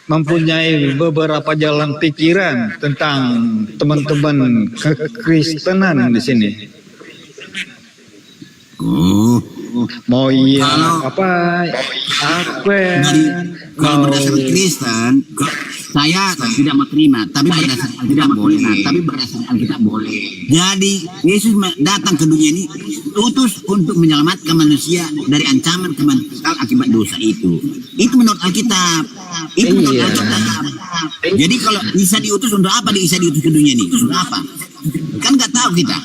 [SPEAKER 1] mempunyai beberapa jalan pikiran tentang teman-teman kekristenan di sini.
[SPEAKER 6] Oh,
[SPEAKER 1] Mau iya
[SPEAKER 6] Kalau-
[SPEAKER 1] apa
[SPEAKER 6] dari kalau
[SPEAKER 1] mau
[SPEAKER 6] berdasarkan Kristen, saya tidak mau terima, tapi berdasarkan tidak boleh. Tapi berdasarkan kita boleh. Jadi Yesus datang ke dunia ini utus untuk menyelamatkan manusia dari ancaman kematian akibat dosa itu. Itu menurut Alkitab. Itu menurut
[SPEAKER 1] Iya.
[SPEAKER 6] Alkitab. Jadi kalau Isa diutus untuk apa? Isa diutus ke dunia ini untuk apa? Kan nggak tahu kita.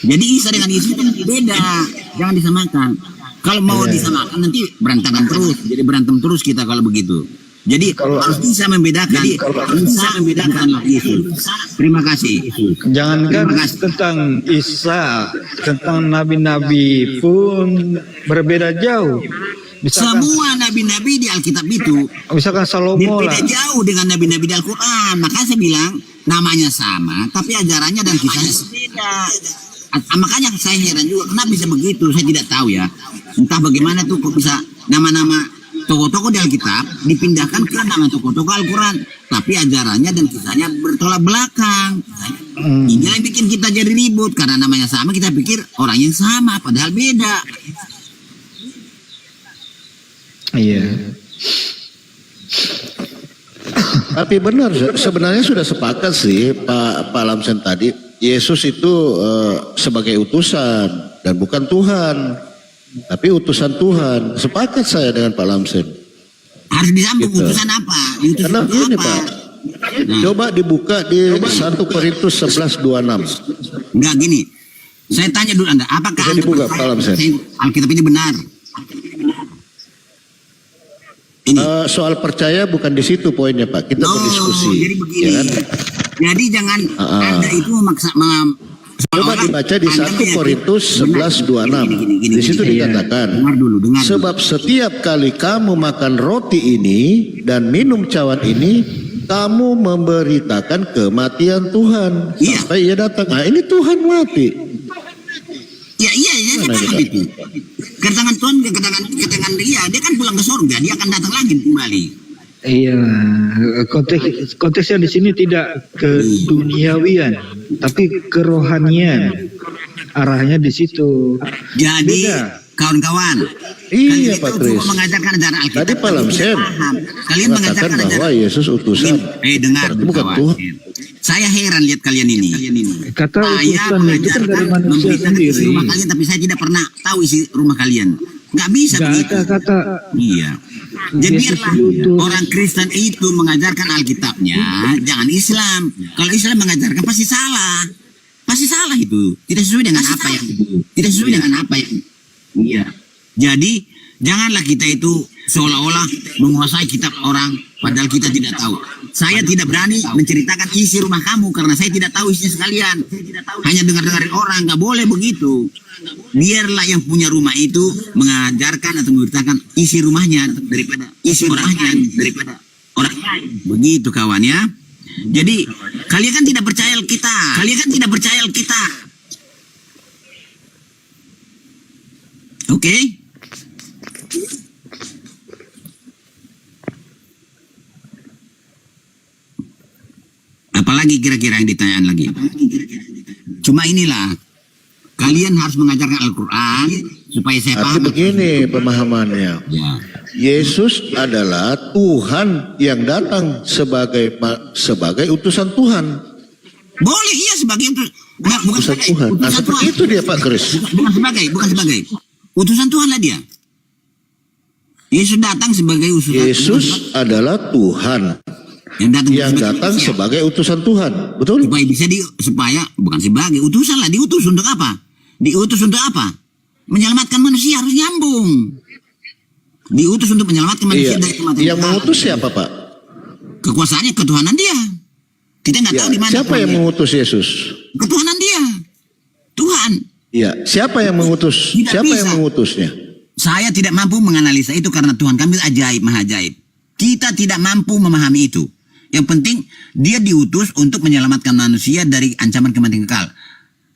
[SPEAKER 6] Jadi Isa dengan Yesus itu beda, jangan disamakan. Kalau mau disamakan nanti berantakan terus, jadi berantem terus kita kalau begitu. Jadi harus bisa membedakan, bisa membedakan Yesus. Terima kasih.
[SPEAKER 1] jangankan
[SPEAKER 6] Terima kasih.
[SPEAKER 1] tentang Isa, tentang nabi-nabi pun berbeda jauh. Misalkan,
[SPEAKER 6] Semua nabi-nabi di Alkitab itu
[SPEAKER 1] misalkan Salomo lah.
[SPEAKER 6] berbeda jauh dengan nabi-nabi di Al-Quran. Makanya saya bilang namanya sama, tapi ajarannya dan kisahnya berbeda. Makanya saya heran juga kenapa bisa begitu, saya tidak tahu ya. Entah bagaimana tuh kok bisa nama-nama tokoh-tokoh di Alkitab dipindahkan ke nama tokoh-tokoh Al-Quran, tapi ajarannya dan kisahnya bertolak belakang. Ini yang bikin kita jadi ribut karena namanya sama, kita pikir orang yang sama padahal beda.
[SPEAKER 1] Iya.
[SPEAKER 4] Tapi benar, sebenarnya sudah sepakat sih Pak Lamsen tadi. Yesus itu sebagai utusan dan bukan Tuhan, tapi utusan Tuhan. Sepakat saya dengan Pak Lamsen.
[SPEAKER 6] Harus disambung
[SPEAKER 4] Gitu.
[SPEAKER 6] utusan apa? Utusan
[SPEAKER 4] Karena
[SPEAKER 6] itu
[SPEAKER 4] gini
[SPEAKER 6] apa?
[SPEAKER 4] Pak, coba dibuka di 1 Korintus 11:26.
[SPEAKER 6] Enggak gini. Saya tanya dulu Anda, apakah
[SPEAKER 4] Bisa
[SPEAKER 6] Anda
[SPEAKER 4] dibuka,
[SPEAKER 6] percaya
[SPEAKER 4] Pak Lamsen.
[SPEAKER 6] Alkitab ini benar? Ini.
[SPEAKER 4] Soal percaya bukan di situ poinnya Pak. Kita berdiskusi.
[SPEAKER 6] Jadi begini.
[SPEAKER 4] Ya kan?
[SPEAKER 6] Jadi jangan Anda itu memaksa
[SPEAKER 4] Coba dibaca di 1 Korintus 11:26. Di situ dikatakan,
[SPEAKER 6] dengar dulu.
[SPEAKER 4] sebab setiap kali kamu makan roti ini dan minum cawan ini, kamu memberitakan kematian Tuhan
[SPEAKER 6] Iya.
[SPEAKER 4] sampai ia datang. Nah, ini Tuhan mati.
[SPEAKER 6] Ya iya, saya paham itu. Kedatangan Tuhan, kedatangan dia kan pulang ke surga, dia akan datang lagi kembali.
[SPEAKER 1] Iya, konteksnya di sini tidak ke duniawian, tapi kerohanian. Arahnya di situ.
[SPEAKER 6] Jadi
[SPEAKER 1] Beda.
[SPEAKER 6] kawan-kawan,
[SPEAKER 4] Iya,
[SPEAKER 6] kalian
[SPEAKER 4] Pak
[SPEAKER 6] itu
[SPEAKER 4] Kris.
[SPEAKER 6] mengajarkan ajaran Alkitab.
[SPEAKER 4] Tadi Pak
[SPEAKER 6] tapi
[SPEAKER 4] Lamsen
[SPEAKER 6] tidak paham. Kalian
[SPEAKER 4] mengatakan
[SPEAKER 6] mengajarkan
[SPEAKER 4] bahwa
[SPEAKER 6] ajaran.
[SPEAKER 4] Yesus utusan.
[SPEAKER 6] Dengar
[SPEAKER 4] Berarti bukan
[SPEAKER 6] kawan.
[SPEAKER 4] Tuhan.
[SPEAKER 6] Saya heran lihat kalian ini.
[SPEAKER 1] Kata
[SPEAKER 6] Saya
[SPEAKER 1] utusan itu kan dari
[SPEAKER 6] mengajarkan
[SPEAKER 1] manusia
[SPEAKER 6] memberitakan isi
[SPEAKER 1] sendiri.
[SPEAKER 6] rumah kalian, tapi saya tidak pernah tahu isi rumah kalian. Nggak bisa
[SPEAKER 1] Gak
[SPEAKER 6] begitu.
[SPEAKER 1] ada kata
[SPEAKER 6] Iya. Jadi
[SPEAKER 1] Yesus
[SPEAKER 6] biarlah
[SPEAKER 1] diutus.
[SPEAKER 6] orang Kristen itu mengajarkan Alkitabnya, jangan Islam. Kalau Islam mengajarkan pasti salah. Pasti salah itu. Tidak sesuai dengan apa yang tidak sesuai dengan apa yang. Iya. Jadi janganlah kita itu seolah-olah menguasai kitab orang padahal kita tidak tahu. Saya tidak berani menceritakan isi rumah kamu karena saya tidak tahu isinya sekalian. Hanya dengar-dengarin orang, nggak boleh begitu. Biarlah yang punya rumah itu mengajarkan atau memberitakan isi rumahnya daripada isi orangnya daripada orang Begitu kawan ya. Jadi kalian kan tidak percaya kita. Oke. Apalagi kira-kira yang ditanyakan lagi? Cuma inilah, kalian harus mengajarkan Al-Quran supaya saya
[SPEAKER 4] Arti
[SPEAKER 6] paham.
[SPEAKER 4] begini pemahamannya.
[SPEAKER 6] Ya.
[SPEAKER 4] Yesus adalah Tuhan yang datang sebagai utusan Tuhan.
[SPEAKER 6] Boleh, iya sebagai bukan
[SPEAKER 4] Utusan
[SPEAKER 6] sebagai
[SPEAKER 4] Tuhan. Nah,
[SPEAKER 6] utusan
[SPEAKER 4] seperti
[SPEAKER 6] Tuhan.
[SPEAKER 4] itu dia Pak Kris.
[SPEAKER 6] Bukan sebagai utusan Tuhan lah dia. Yesus datang sebagai utusan
[SPEAKER 4] Yesus adalah Tuhan
[SPEAKER 6] yang
[SPEAKER 4] yang datang
[SPEAKER 6] manusia.
[SPEAKER 4] sebagai utusan Tuhan. Betul?
[SPEAKER 6] Supaya bisa supaya bukan sebagai utusan lah, diutus untuk apa? Diutus untuk apa? Menyelamatkan manusia, harus nyambung. Diutus untuk menyelamatkan manusia
[SPEAKER 4] Iya.
[SPEAKER 6] dari kematian.
[SPEAKER 4] Yang mengutus siapa Pak?
[SPEAKER 6] Kekuasaannya ketuhanan dia. Kita nggak
[SPEAKER 4] Ya,
[SPEAKER 6] tahu di mana.
[SPEAKER 4] siapa yang mengutus Yesus?
[SPEAKER 6] Ketuhanan dia. Tuhan.
[SPEAKER 4] Iya, siapa yang mengutus?
[SPEAKER 6] Tidak
[SPEAKER 4] Siapa
[SPEAKER 6] bisa.
[SPEAKER 4] yang mengutusnya?
[SPEAKER 6] Saya tidak mampu menganalisa itu karena Tuhan kami ajaib, maha ajaib. Kita tidak mampu memahami itu. Yang penting dia diutus untuk menyelamatkan manusia dari ancaman kematian kekal.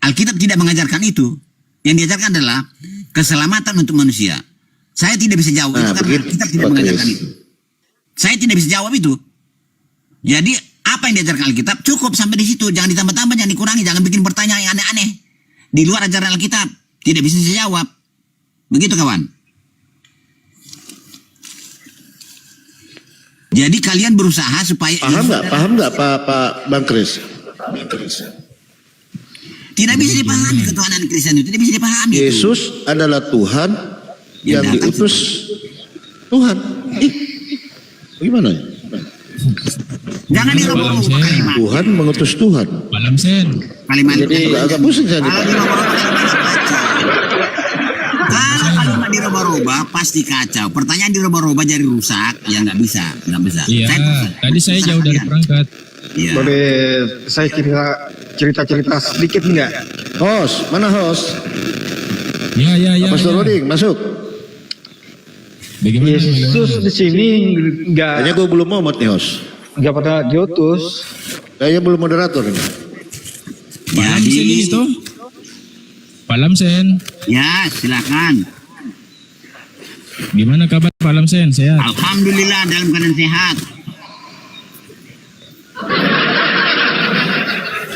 [SPEAKER 6] Alkitab tidak mengajarkan itu. Yang diajarkan adalah keselamatan untuk manusia. Saya tidak bisa jawab itu
[SPEAKER 4] Nah,
[SPEAKER 6] karena
[SPEAKER 4] begitu,
[SPEAKER 6] Alkitab tidak
[SPEAKER 4] Pak
[SPEAKER 6] mengajarkan
[SPEAKER 4] Kris.
[SPEAKER 6] itu. Saya tidak bisa jawab itu. Jadi apa yang diajarkan Alkitab cukup sampai di situ. Jangan ditambah-tambah, jangan dikurangi, jangan bikin pertanyaan yang aneh-aneh. Di luar ajaran Alkitab tidak bisa saya jawab. Begitu kawan. Jadi kalian berusaha supaya
[SPEAKER 4] Paham nggak Pak Bang Kris?
[SPEAKER 6] tidak bisa dipahami ketuhanan Kristen itu, tidak bisa dipahami. itu.
[SPEAKER 4] Yesus adalah Tuhan yang
[SPEAKER 6] datang
[SPEAKER 4] diutus Tuhan. Gimana?
[SPEAKER 6] Jangan dirubah-rubah kalimat.
[SPEAKER 4] Tuhan mengutus Tuhan.
[SPEAKER 3] Pak Lamsen,
[SPEAKER 6] Kalimat
[SPEAKER 4] Agak pusing saya nih,
[SPEAKER 6] kalau
[SPEAKER 4] Pak.
[SPEAKER 6] dirubah-rubah kalau kalimat dirubah-rubah pasti kacau. Pertanyaan dirubah-rubah jadi rusak, ya nggak bisa.
[SPEAKER 3] iya, tadi saya jauh dari perangkat.
[SPEAKER 6] Iya.
[SPEAKER 7] Boleh saya cerita sedikit enggak?
[SPEAKER 4] Host, mana host?
[SPEAKER 3] Ya.
[SPEAKER 4] Pastor Roding, masuk.
[SPEAKER 3] Bagaimana?
[SPEAKER 7] Yesus di sini
[SPEAKER 4] Kayaknya gue belum mau nih host.
[SPEAKER 7] enggak pernah diutus.
[SPEAKER 4] Kayaknya belum moderator ini.
[SPEAKER 3] Pak Lamsen ini tuh. Pak Lamsen,
[SPEAKER 6] Ya, silakan.
[SPEAKER 3] gimana kabar Pak Lamsen? Sehat?
[SPEAKER 6] Alhamdulillah dalam keadaan sehat.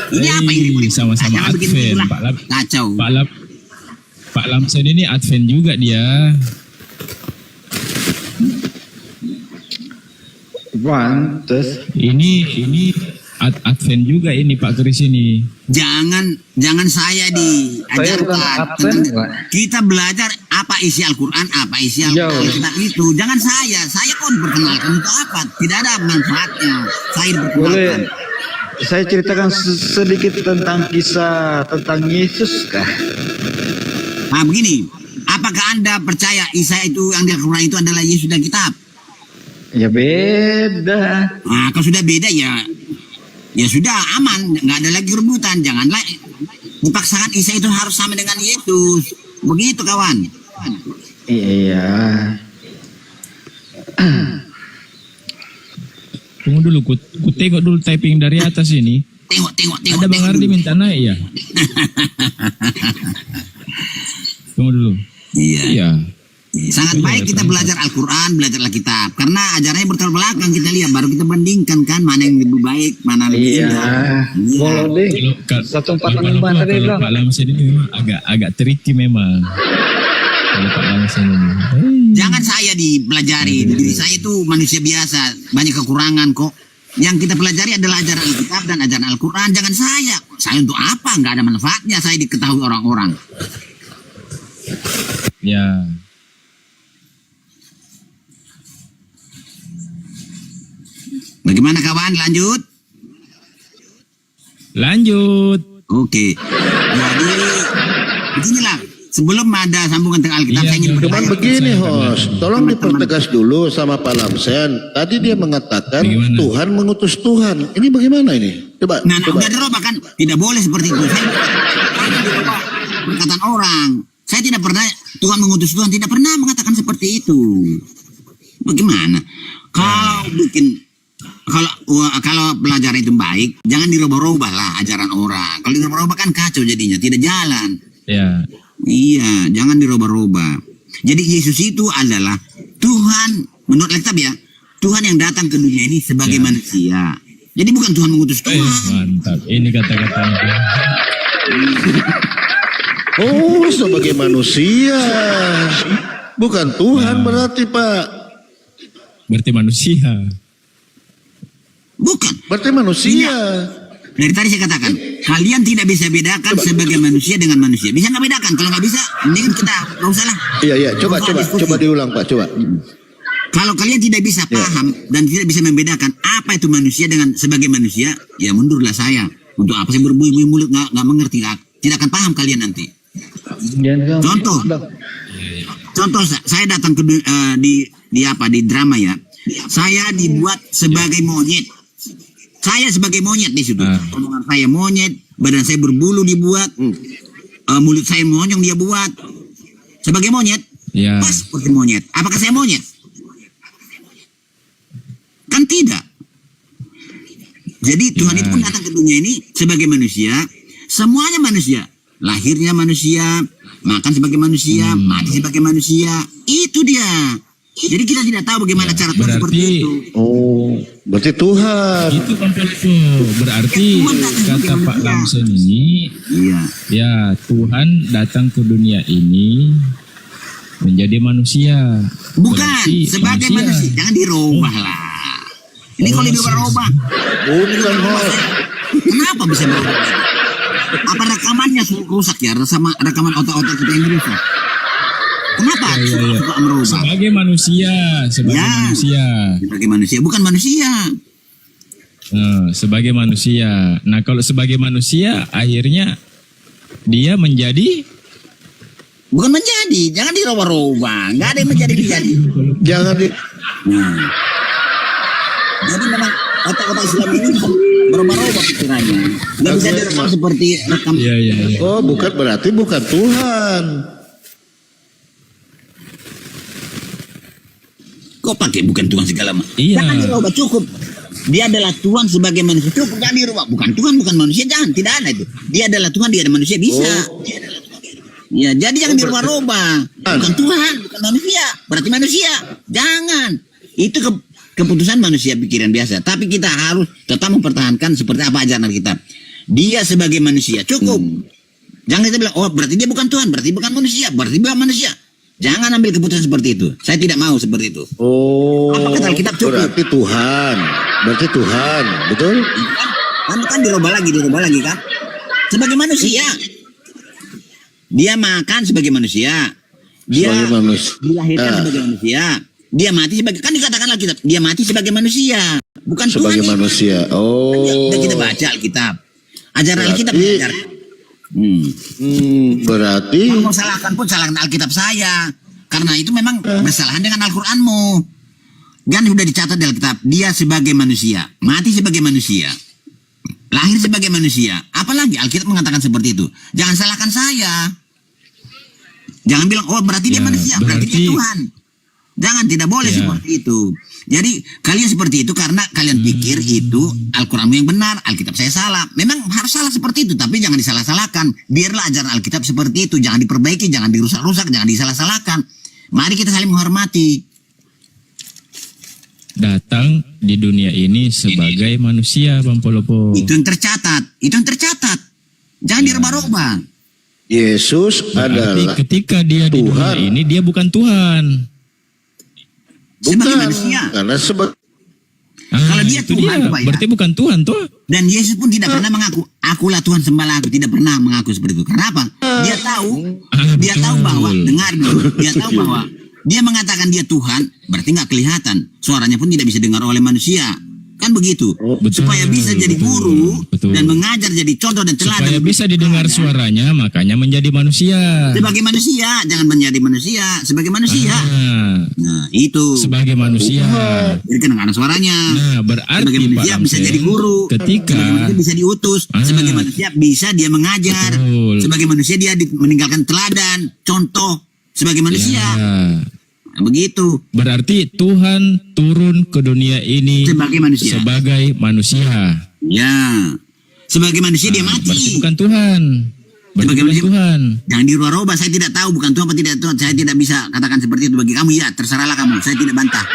[SPEAKER 6] Ini apa ini?
[SPEAKER 3] Sama-sama
[SPEAKER 6] Jangan bikin
[SPEAKER 3] Advent,
[SPEAKER 6] itulah.
[SPEAKER 3] Pak Lam.
[SPEAKER 6] Kacau.
[SPEAKER 3] Pak Lamsen ini Advent juga dia.
[SPEAKER 7] Pantes.
[SPEAKER 3] Ini Advent juga ini Pak Kris ini.
[SPEAKER 6] Jangan saya
[SPEAKER 7] Saya bukan
[SPEAKER 6] diajarkan
[SPEAKER 7] absen,
[SPEAKER 6] tentang
[SPEAKER 7] Pak.
[SPEAKER 6] kita belajar apa isi Al-Quran, apa isi
[SPEAKER 7] Jauh.
[SPEAKER 6] Al-Quran itu. Jangan saya kok diperkenalkan itu apa? Tidak ada manfaatnya. Saya diperkenalkan.
[SPEAKER 7] Boleh saya ceritakan sedikit tentang kisah tentang Yesus kah?
[SPEAKER 6] Nah begini, apakah Anda percaya Isa itu yang di Al-Quran itu adalah Yesus dan kitab?
[SPEAKER 7] Ya beda.
[SPEAKER 6] Nah kalau sudah beda ya sudah aman, nggak ada lagi rebutan. Janganlah dipaksakan Isa itu harus sama dengan Yesus. Begitu kawan.
[SPEAKER 7] Iya.
[SPEAKER 3] Tunggu dulu, ku tengok dulu typing dari atas ini.
[SPEAKER 6] Tengok.
[SPEAKER 3] Ada Bang Ardi minta naik ya? Tunggu dulu.
[SPEAKER 6] Iya.
[SPEAKER 3] Iya.
[SPEAKER 6] Sangat baik kita belajar Al-Quran, belajar Alkitab. Karena ajarannya bertolak belakang kita lihat, baru kita bandingkan kan mana yang lebih baik, mana lebih
[SPEAKER 7] Iya.
[SPEAKER 6] indah.
[SPEAKER 7] Boleh deh.
[SPEAKER 3] Kalau
[SPEAKER 7] 145 tadi
[SPEAKER 3] kalau
[SPEAKER 7] bilang.
[SPEAKER 3] Pak Lamsen ini memang agak tricky memang. Kalau Pak Lamsen ini.
[SPEAKER 6] Jangan saya dipelajari, diri saya itu manusia biasa, banyak kekurangan kok. Yang kita pelajari adalah ajaran Alkitab dan ajaran Al-Quran. Jangan saya. Saya untuk apa? Nggak ada manfaatnya saya diketahui orang-orang.
[SPEAKER 3] Ya.
[SPEAKER 6] Bagaimana kawan? Lanjut?
[SPEAKER 3] Lanjut.
[SPEAKER 6] Oke. Jadi beginilah. Sebelum ada sambungan dengan Alkitab,
[SPEAKER 3] Iya,
[SPEAKER 6] saya ingin
[SPEAKER 3] iya.
[SPEAKER 4] Cuman
[SPEAKER 6] bertanya.
[SPEAKER 4] begini host, tolong dipertegas dulu sama Pak Lamsen. Tadi dia mengatakan
[SPEAKER 3] Bagaimana?
[SPEAKER 4] Tuhan mengutus Tuhan. Ini bagaimana ini? Coba.
[SPEAKER 6] Nah,
[SPEAKER 4] coba.
[SPEAKER 6] udah dirubah kan? Tidak boleh seperti itu. Saya dirubah perkataan orang. Saya tidak pernah, Tuhan mengutus Tuhan, tidak pernah mengatakan seperti itu. Bagaimana? Kalau bikin kalau pelajaran itu baik, jangan dirubah-rubah lah ajaran orang. Kalau dirubah-rubah kan kacau jadinya, tidak jalan.
[SPEAKER 3] Ya.
[SPEAKER 6] Iya, jangan dirubah-rubah. Jadi Yesus itu adalah Tuhan, menurut Alkitab ya, Tuhan yang datang ke dunia ini sebagai manusia. Jadi bukan Tuhan mengutus Tuhan.
[SPEAKER 3] Mantap. Ini kata-katanya.
[SPEAKER 4] Oh, sebagai manusia. Bukan Tuhan berarti, Pak.
[SPEAKER 3] Berarti manusia.
[SPEAKER 6] Bukan.
[SPEAKER 4] Berarti manusia.
[SPEAKER 6] Dari tadi saya katakan, kalian tidak bisa bedakan sebagai manusia dengan manusia. Bisa nggak bedakan? Kalau nggak bisa, mendingan kita nggak usah lah.
[SPEAKER 4] Iya, coba diulang, Pak, coba.
[SPEAKER 6] Kalau kalian tidak bisa paham dan tidak bisa membedakan apa itu manusia dengan sebagai manusia, ya mundurlah saya. Untuk apa saya berbuih-buih mulut nggak mengerti, tidak akan paham kalian nanti. Contoh, saya datang ke di drama ya. Saya dibuat sebagai monyet. Saya sebagai monyet di situ. Omongan saya monyet, badan saya berbulu dibuat, mulut saya monyong dia buat. Sebagai monyet,
[SPEAKER 3] Ya.
[SPEAKER 6] pas seperti monyet. Apakah saya monyet? Kan tidak. Jadi Tuhan itu pun datang ke dunia ini sebagai manusia. Semuanya manusia. Lahirnya manusia, makan sebagai manusia, mati sebagai manusia. Itu dia. Jadi kita tidak tahu bagaimana cara Tuhan seperti itu.
[SPEAKER 4] Oh, berarti Tuhan.
[SPEAKER 3] Itu kan berarti kata Pak Lamson ini,
[SPEAKER 6] Iya.
[SPEAKER 3] ya Tuhan datang ke dunia ini menjadi manusia.
[SPEAKER 6] Bukan
[SPEAKER 3] Berarti
[SPEAKER 6] sebagai manusia. Jangan dirubah lah. Ini kalau dirubah-rubah.
[SPEAKER 4] Bukan, Pak.
[SPEAKER 6] Kenapa bisa berubah? Apa rekamannya rusak ya? Sama rekaman otak-otak kita yang rusak. Kenapa suka merubah?
[SPEAKER 3] Sebagai manusia,
[SPEAKER 6] Sebagai manusia, bukan manusia.
[SPEAKER 3] Sebagai manusia. Nah, kalau sebagai manusia, akhirnya dia menjadi.
[SPEAKER 6] Bukan menjadi, jangan dirubah-rubah. Nggak ada yang menjadi.
[SPEAKER 4] Jangan di
[SPEAKER 6] Nah. Jadi memang otak-otak Islam ini bisa berubah-ubah pikirannya. Nggak bisa direkam seperti rekam.
[SPEAKER 3] Iya.
[SPEAKER 4] Oh, bukan berarti bukan Tuhan.
[SPEAKER 6] Kok pakai bukan Tuhan segala macam?
[SPEAKER 3] Iya.
[SPEAKER 6] Jangan dirubah, cukup. Dia adalah Tuhan sebagai manusia. Cukup, jangan dirubah. Bukan Tuhan, bukan manusia, jangan. Tidak ada itu. Dia adalah Tuhan, dia ada manusia, bisa. Ya, jadi jangan dirubah-rubah. Bukan Tuhan, bukan manusia. Berarti manusia. Jangan. Itu keputusan manusia pikiran biasa. Tapi kita harus tetap mempertahankan seperti apa ajaran Alkitab. Dia sebagai manusia, cukup. Jangan kita bilang, oh berarti dia bukan Tuhan, berarti bukan manusia, berarti bukan manusia. Jangan ambil keputusan seperti itu. Saya tidak mau seperti itu.
[SPEAKER 4] Oh,
[SPEAKER 6] Apa kata Alkitab cukup?
[SPEAKER 4] berarti Tuhan. Berarti Tuhan, betul?
[SPEAKER 6] Kan dirubah lagi kan? Sebagai manusia. Dia makan sebagai manusia. Dia
[SPEAKER 4] Sebagai manusia.
[SPEAKER 6] dilahirkan sebagai manusia. Dia mati sebagai, kan dikatakan Alkitab, dia mati sebagai manusia. Bukan
[SPEAKER 4] Sebagai
[SPEAKER 6] Tuhan.
[SPEAKER 4] manusia. Oh.
[SPEAKER 6] Dan kita baca Alkitab. Ajaran Alkitab
[SPEAKER 4] Berarti-
[SPEAKER 6] mengajarkan.
[SPEAKER 4] Berarti
[SPEAKER 6] Kalau mau salahkan pun salahkan Alkitab saya. Karena itu memang bersalahan dengan Al-Quranmu. Kan sudah dicatat di Alkitab. Dia sebagai manusia. Mati sebagai manusia. Lahir sebagai manusia. Apalagi Alkitab mengatakan seperti itu. Jangan salahkan saya. Jangan bilang, oh berarti dia
[SPEAKER 3] Ya,
[SPEAKER 6] manusia. Berarti dia
[SPEAKER 3] berarti-
[SPEAKER 6] Tuhan. Jangan, tidak boleh
[SPEAKER 3] Ya.
[SPEAKER 6] seperti itu. Jadi kalian seperti itu karena kalian pikir itu Al-Quranmu yang benar, Alkitab saya salah. Memang harus salah seperti itu, tapi jangan disalah-salahkan. Biarlah ajaran Alkitab seperti itu, jangan diperbaiki, jangan dirusak-rusak, jangan disalah-salahkan. Mari kita saling menghormati.
[SPEAKER 3] Datang di dunia ini sebagai manusia, Bang Polopo.
[SPEAKER 6] Itu yang tercatat, Jangan dirubah-rubah.
[SPEAKER 4] Yesus
[SPEAKER 3] Berarti
[SPEAKER 4] adalah
[SPEAKER 3] ketika dia di dunia
[SPEAKER 4] Tuhan.
[SPEAKER 3] ini, dia bukan Tuhan.
[SPEAKER 6] Sebagai
[SPEAKER 4] bukan
[SPEAKER 6] manusia.
[SPEAKER 4] karena
[SPEAKER 6] Kalau dia
[SPEAKER 3] itu
[SPEAKER 6] Tuhan,
[SPEAKER 3] dia.
[SPEAKER 6] Pak, ya.
[SPEAKER 3] Berarti bukan Tuhan, toh?
[SPEAKER 6] Dan Yesus pun tidak pernah mengaku, akulah Tuhan sembahlah aku. Tidak pernah mengaku seperti itu. Kenapa? Dia tahu
[SPEAKER 3] betul.
[SPEAKER 6] bahwa, dengar dulu, dia tahu bahwa dia mengatakan dia Tuhan, berarti nggak kelihatan. Suaranya pun tidak bisa dengar oleh manusia. Kan begitu.
[SPEAKER 3] Betul,
[SPEAKER 6] Supaya bisa jadi guru
[SPEAKER 3] betul.
[SPEAKER 6] dan mengajar jadi contoh dan teladan.
[SPEAKER 3] Supaya bisa didengar suaranya, makanya menjadi manusia.
[SPEAKER 6] Sebagai manusia, jangan menjadi manusia. Sebagai manusia. Nah, itu.
[SPEAKER 3] Sebagai manusia.
[SPEAKER 6] Jadi kedengaran suaranya.
[SPEAKER 3] Nah, berarti
[SPEAKER 6] Sebagai
[SPEAKER 3] Pak
[SPEAKER 6] manusia bisa
[SPEAKER 3] Lamsen,
[SPEAKER 6] jadi guru.
[SPEAKER 3] ketika
[SPEAKER 6] Sebagai manusia bisa diutus. Sebagai manusia bisa dia mengajar.
[SPEAKER 3] Betul.
[SPEAKER 6] Sebagai manusia dia meninggalkan teladan, contoh. Sebagai manusia.
[SPEAKER 3] Ya.
[SPEAKER 6] Nah, begitu.
[SPEAKER 3] Berarti Tuhan turun ke dunia ini
[SPEAKER 6] Sebagai manusia.
[SPEAKER 3] sebagai manusia.
[SPEAKER 6] Ya. Sebagai manusia dia
[SPEAKER 3] Berarti
[SPEAKER 6] mati.
[SPEAKER 3] bukan Tuhan. Berarti
[SPEAKER 6] Sebagai
[SPEAKER 3] bukan
[SPEAKER 6] manusia.
[SPEAKER 3] Tuhan.
[SPEAKER 6] Jangan dirubah-rubah. Saya tidak tahu bukan Tuhan apa tidak Tuhan. Saya tidak bisa katakan seperti itu. Bagi kamu ya terserahlah kamu. Saya tidak bantah.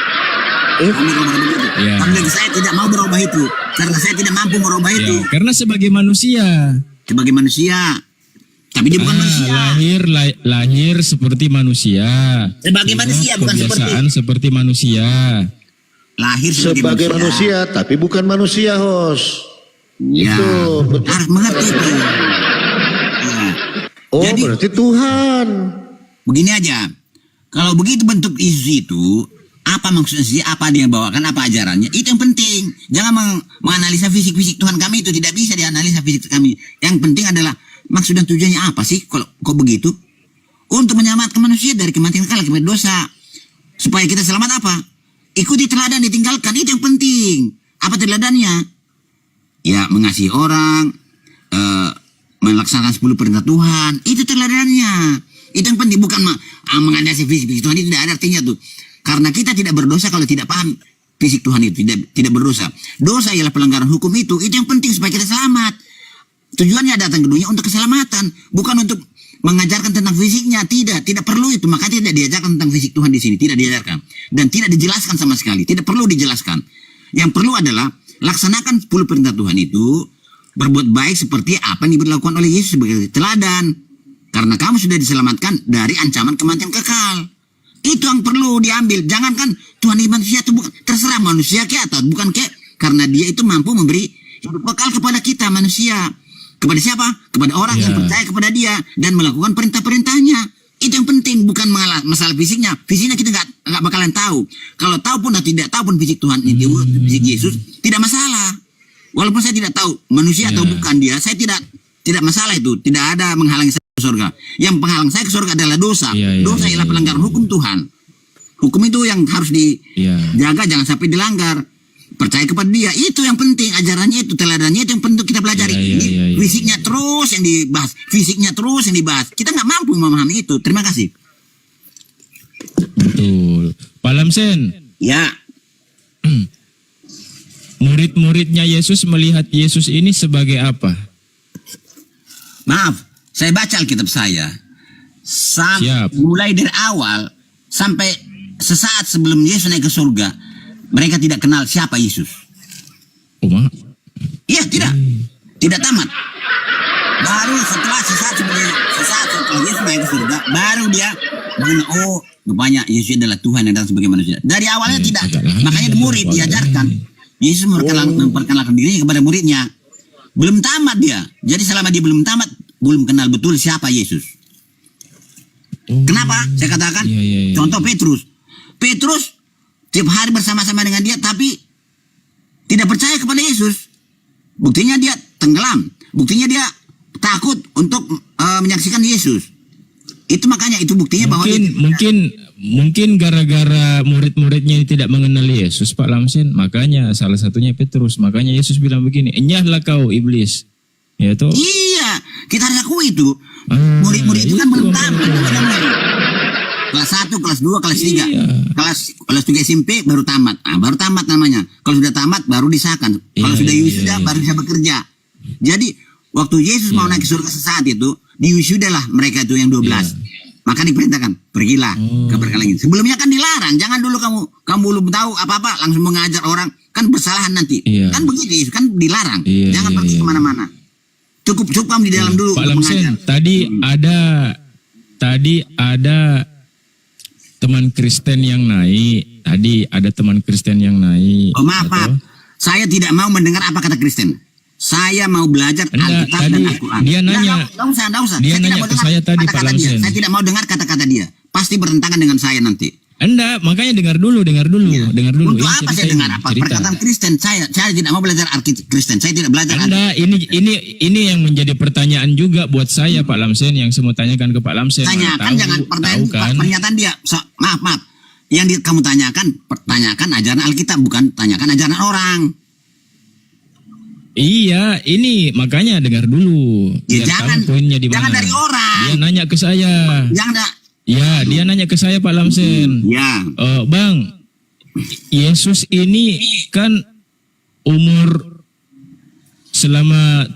[SPEAKER 6] Kamu berubah begitu.
[SPEAKER 3] Ya.
[SPEAKER 6] Tapi bagi saya tidak mau berubah itu. Karena saya tidak mampu merubah itu.
[SPEAKER 3] Ya, karena sebagai manusia.
[SPEAKER 6] Sebagai manusia. Tapi dia bukan manusia.
[SPEAKER 3] Lahir seperti manusia.
[SPEAKER 6] Sebagai
[SPEAKER 3] Punya
[SPEAKER 6] manusia, bukan
[SPEAKER 3] kebiasaan seperti manusia.
[SPEAKER 6] Lahir
[SPEAKER 4] Sebagai manusia, tapi bukan manusia, host.
[SPEAKER 6] Ya.
[SPEAKER 4] Itu, betul.
[SPEAKER 6] Harus mengerti itu. Ya.
[SPEAKER 4] Oh,
[SPEAKER 6] Jadi,
[SPEAKER 4] berarti Tuhan.
[SPEAKER 6] begini aja. Kalau begitu bentuk Yesus itu, apa maksudnya sih? Apa dia bawakan? Apa ajarannya? Itu yang penting. Jangan menganalisa fisik-fisik Tuhan kami itu. Tidak bisa dianalisa fisik kami. Yang penting adalah maksud dan tujuannya apa sih? Kalau kok begitu? Untuk menyelamatkan manusia dari kematian kekal, akibat dosa. Supaya kita selamat apa? Ikuti teladan, ditinggalkan. Itu yang penting. Apa teladannya? Ya, mengasihi orang, melaksanakan 10 perintah Tuhan. Itu teladannya. Itu yang penting, bukan menganalisa fisik Tuhan. Itu tidak ada artinya tuh. Karena kita tidak berdosa kalau tidak paham fisik Tuhan itu. Tidak berdosa. Dosa ialah pelanggaran hukum itu. Itu yang penting supaya kita selamat. Tujuannya datang ke dunia untuk keselamatan. Bukan untuk mengajarkan tentang fisiknya. Tidak perlu itu. Maka tidak diajarkan tentang fisik Tuhan di sini. Tidak diajarkan. Dan tidak dijelaskan sama sekali. Tidak perlu dijelaskan. Yang perlu adalah laksanakan 10 perintah Tuhan itu. Berbuat baik seperti apa yang diberlakukan oleh Yesus sebagai teladan. Karena kamu sudah diselamatkan dari ancaman kematian kekal. Itu yang perlu diambil. Jangankan Tuhan ini manusia itu bukan. Terserah manusia ke atau bukan ke. Karena dia itu mampu memberi hidup kekal kepada kita manusia. Kepada siapa? Kepada orang yang percaya kepada dia. Dan melakukan perintah-perintahnya. Itu yang penting. Bukan masalah fisiknya. Fisiknya kita nggak bakalan tahu. Kalau tahu pun atau tidak tahu pun fisik Tuhan itu. Fisik Yesus. Tidak masalah. Walaupun saya tidak tahu manusia atau bukan dia, saya tidak masalah itu. Tidak ada menghalangi saya ke surga. Yang penghalang saya ke surga adalah dosa. Dosa ialah pelanggaran hukum Tuhan. Hukum itu yang harus dijaga, jangan sampai dilanggar. Percaya kepada dia, itu yang penting. Ajarannya itu, teladannya itu yang penting kita pelajari. Fisiknya terus yang dibahas. Fisiknya terus yang dibahas. Kita nggak mampu memahami itu. Terima kasih.
[SPEAKER 3] Betul. Pak Lamsen.
[SPEAKER 6] Ya.
[SPEAKER 3] Murid-muridnya Yesus melihat Yesus ini sebagai apa?
[SPEAKER 6] Maaf, saya baca Alkitab saya. Mulai dari awal sampai sesaat sebelum Yesus naik ke surga, mereka tidak kenal siapa Yesus. Iya, tidak. Tidak tamat. Baru setelah sesaat setelah Yesus naik ke surga, baru dia mengenal, rupanya Yesus adalah Tuhan yang datang sebagai manusia. Dari awalnya tidak. Makanya murid diajarkan. Yesus memperkenalkan dirinya kepada muridnya. Belum tamat dia. Jadi selama dia belum tamat, belum kenal betul siapa Yesus. Kenapa? Saya katakan, contoh Petrus. Petrus tiap hari bersama-sama dengan dia, tapi tidak percaya kepada Yesus. Buktinya dia tenggelam. Buktinya dia takut untuk menyaksikan Yesus. Itu makanya itu buktinya bahwa
[SPEAKER 3] mungkin gara-gara murid-muridnya tidak mengenal Yesus, Pak Lamsin, makanya salah satunya Petrus. Makanya Yesus bilang begini, "Enyahlah kau iblis." Ya toh?
[SPEAKER 6] Iya, kita harus akui itu. Murid-murid itu kan belum tamat. Kelas 1, kelas 2, kelas 3. Kelas 3 SMP baru tamat. Baru tamat namanya. Kalau sudah tamat baru disahkan. Kalau sudah wisuda baru bisa bekerja. Jadi waktu Yesus mau naik ke surga sesaat itu, diwisudalah mereka itu yang 12. Maka diperintahkan, pergilah ke perkelahian. Sebelumnya kan dilarang. Jangan dulu kamu belum tahu apa-apa langsung mengajar orang, kan bersalahan nanti. Kan begitu, kan dilarang. Jangan pergi kemana-mana. Cukup kamu di dalam dulu.
[SPEAKER 3] Pak Lamsen, tadi ada teman Kristen yang naik.
[SPEAKER 6] Oh maaf. Saya tidak mau mendengar apa kata Kristen. Saya mau belajar Alkitab dan Al-Quran.
[SPEAKER 3] Dia nanya.
[SPEAKER 6] Enggak usah.
[SPEAKER 3] Dia nanya ke saya tadi, Pak Lamsen.
[SPEAKER 6] Saya tidak mau dengar kata-kata dia. Pasti bertentangan dengan saya nanti.
[SPEAKER 3] Enggak, makanya dengar dulu.
[SPEAKER 6] Untuk apa saya dengar apa? Perkataan Kristen saya tidak mau belajar Alkitab Kristen. Saya tidak belajar.
[SPEAKER 3] Enggak, ini yang menjadi pertanyaan juga buat saya, Pak Lamsen, yang saya mau tanyakan ke Pak Lamsen.
[SPEAKER 6] Tanyakan, jangan pernyataan dia. Maaf. Yang kamu tanyakan ajaran Alkitab, bukan tanyakan ajaran orang.
[SPEAKER 3] Iya, ini makanya dengar dulu.
[SPEAKER 6] Ya, jangan
[SPEAKER 3] poinnya di mana.
[SPEAKER 6] Jangan dari orang.
[SPEAKER 3] Dia nanya ke saya. Ya, dia nanya ke saya Pak Lamsen.
[SPEAKER 6] Ya,
[SPEAKER 3] Bang, Yesus ini kan umur selama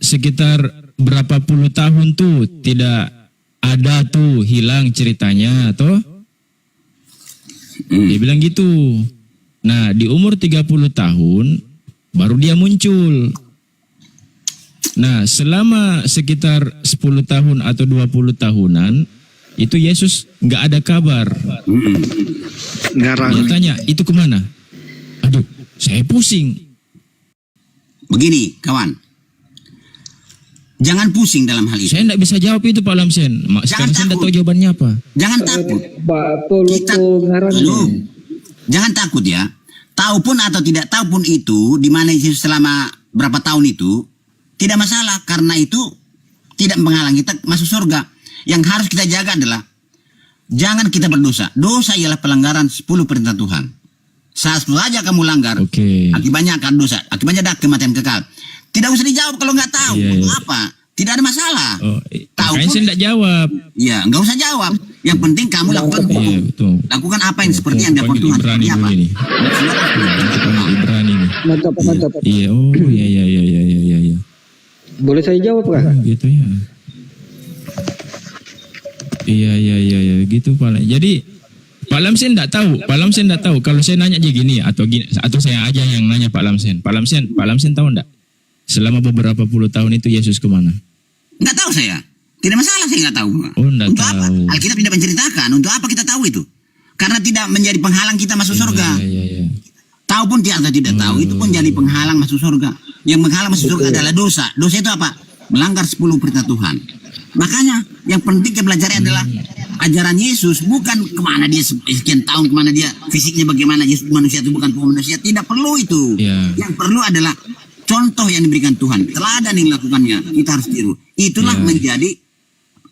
[SPEAKER 3] sekitar berapa puluh tahun tuh tidak ada tuh, hilang ceritanya toh. Dia bilang gitu. Nah, di umur 30 tahun baru dia muncul. Nah, selama sekitar 10 tahun atau 20 tahunan itu Yesus nggak ada kabar. Dia tanya, itu kemana? Aduh, saya pusing.
[SPEAKER 6] begini kawan. Jangan pusing dalam hal itu.
[SPEAKER 3] Saya nggak bisa jawab itu Pak Lamsen. Sekarang saya nggak tahu jawabannya apa.
[SPEAKER 6] Jangan takut. Kita, Halo. Jangan takut ya. Tahu pun atau tidak tahu pun itu, di mana Yesus selama berapa tahun itu, tidak masalah. Karena itu tidak menghalangi kita masuk surga. Yang harus kita jaga adalah jangan kita berdosa. Dosa ialah pelanggaran 10 perintah Tuhan. Saat saja kamu langgar, akibatnya akan dosa. Akibatnya ada kematian kekal. Tidak usah dijawab kalau nggak tahu. Apa? Tidak ada masalah. Tahu pun
[SPEAKER 3] saya nggak jawab.
[SPEAKER 6] Ya, nggak usah jawab. Yang penting kamu lakukan lakukan apa yang seperti yang dilakukan Tuhan.
[SPEAKER 3] Ibrani
[SPEAKER 6] Apa?
[SPEAKER 3] ini. Ibrani ini.
[SPEAKER 5] Mantap.
[SPEAKER 3] Iya, oh iya.
[SPEAKER 5] Boleh saya jawab kah?
[SPEAKER 3] Gitu ya. Iya, gitu Pak. Jadi Pak Lamsen enggak tahu. Kalau saya nanya aja gini atau saya aja yang nanya Pak Lamsen. Pak Lamsen tahu enggak? Selama beberapa puluh tahun itu Yesus kemana?
[SPEAKER 6] Nggak tahu saya. Tidak masalah saya nggak tahu.
[SPEAKER 3] Oh, nggak
[SPEAKER 6] untuk
[SPEAKER 3] tahu.
[SPEAKER 6] apa? Alkitab tidak menceritakan. Untuk apa kita tahu itu? Karena tidak menjadi penghalang kita masuk surga.
[SPEAKER 3] Iya.
[SPEAKER 6] Tahu pun atau tidak tahu, itu pun jadi penghalang masuk surga. Yang menghalang masuk surga adalah dosa. Dosa itu apa? Melanggar 10 perintah Tuhan. Makanya yang penting kita pelajari adalah ajaran Yesus, bukan kemana dia sekian tahun, kemana dia fisiknya bagaimana. Yesus manusia itu bukan manusia, tidak perlu itu. Yang perlu adalah contoh yang diberikan Tuhan, teladan yang dilakukannya, kita harus tiru. Itulah menjadi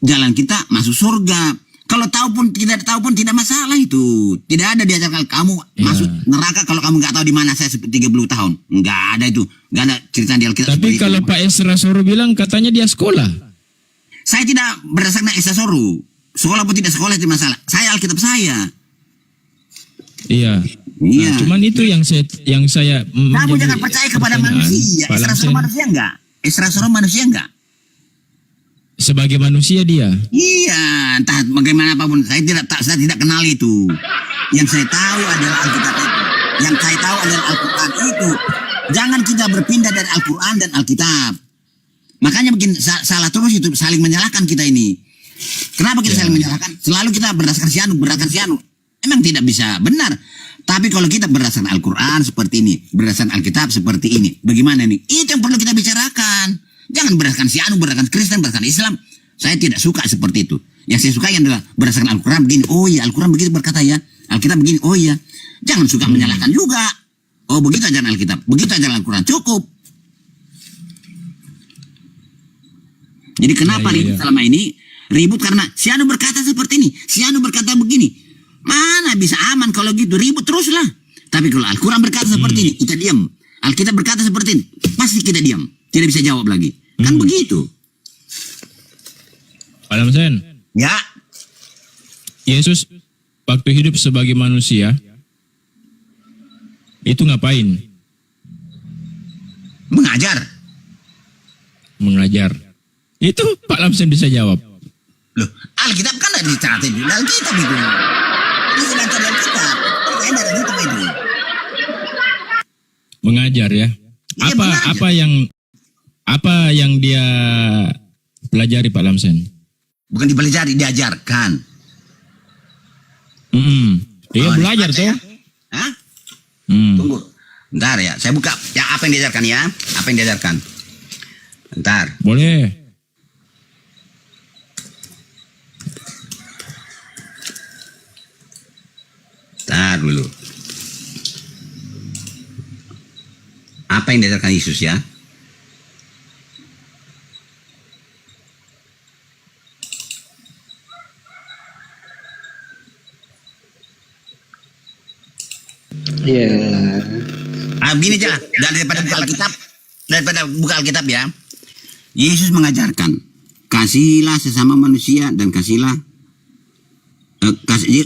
[SPEAKER 6] jalan kita masuk surga. Kalau tahu pun tidak tahu pun tidak masalah itu. Tidak ada diajarkan kamu masuk neraka kalau kamu nggak tahu di mana saya 30 tahun. Nggak ada itu. Nggak ada cerita di Alkitab.
[SPEAKER 3] Tapi kalau Pak Esra Soro bilang katanya dia sekolah.
[SPEAKER 6] Saya tidak berdasarkan Esra Soro. Sekolah pun tidak sekolah itu masalah. Saya Alkitab saya.
[SPEAKER 3] Iya. Nah, cuman itu yang saya
[SPEAKER 6] kamu jangan percaya kepada manusia. Esra Soro manusia enggak? Esra Soro manusia enggak?
[SPEAKER 3] Sebagai manusia dia.
[SPEAKER 6] Iya, entah bagaimana apapun saya tidak kenal itu. Yang saya tahu adalah Alkitab itu. Yang saya tahu adalah Al-Quran itu. Jangan kita berpindah dari Al-Quran dan Alkitab. Makanya bikin salah terus itu, saling menyalahkan kita ini. Kenapa kita saling menyalahkan? Selalu kita berdasarkan sianu. Emang tidak bisa benar. Tapi kalau kita berdasarkan Al-Quran seperti ini, berdasarkan Alkitab seperti ini, bagaimana nih? Itu yang perlu kita bicarakan. Jangan berdasarkan sianu, berdasarkan Kristen, berdasarkan Islam. Saya tidak suka seperti itu. Yang saya suka adalah berdasarkan Al-Quran begini. Oh iya, Al-Quran begitu berkata ya. Alkitab begini. Oh iya. Jangan suka menyalahkan juga. Oh begitu ajaran Alkitab, begitu ajaran Al-Quran. Cukup. Jadi kenapa ribut selama ini? Ribut karena sianu berkata seperti ini, sianu berkata begini. Mana bisa aman kalau gitu? Ribut teruslah. Tapi kalau Al-Quran berkata seperti ini, kita diam. Alkitab berkata seperti ini, pasti kita diam. Tidak bisa jawab lagi. Kan begitu.
[SPEAKER 3] Pak Lamsen.
[SPEAKER 6] Ya.
[SPEAKER 3] Yesus waktu hidup sebagai manusia itu ngapain? Mengajar. Itu Pak Lamsen bisa jawab.
[SPEAKER 6] Loh, Alkitab kan ada dicatat di Alkitab itu. Ini sedang cari Alkitab. Percaya dari Alkitab itu.
[SPEAKER 3] Mengajar ya.
[SPEAKER 6] Iya, mengajar.
[SPEAKER 3] Apa yang dia pelajari Pak Lamsen?
[SPEAKER 6] Bukan dipelajari, diajarkan.
[SPEAKER 3] Dia belajar tuh.
[SPEAKER 6] Ya? Hah? Tunggu. Bentar ya, saya buka. Ya, apa yang diajarkan ya? Apa yang diajarkan? Bentar.
[SPEAKER 3] Boleh.
[SPEAKER 6] Bentar dulu. Apa yang diajarkan Yesus ya? Begini aja, daripada buka Alkitab ya. Yesus mengajarkan, kasihilah sesama manusia dan kasihilah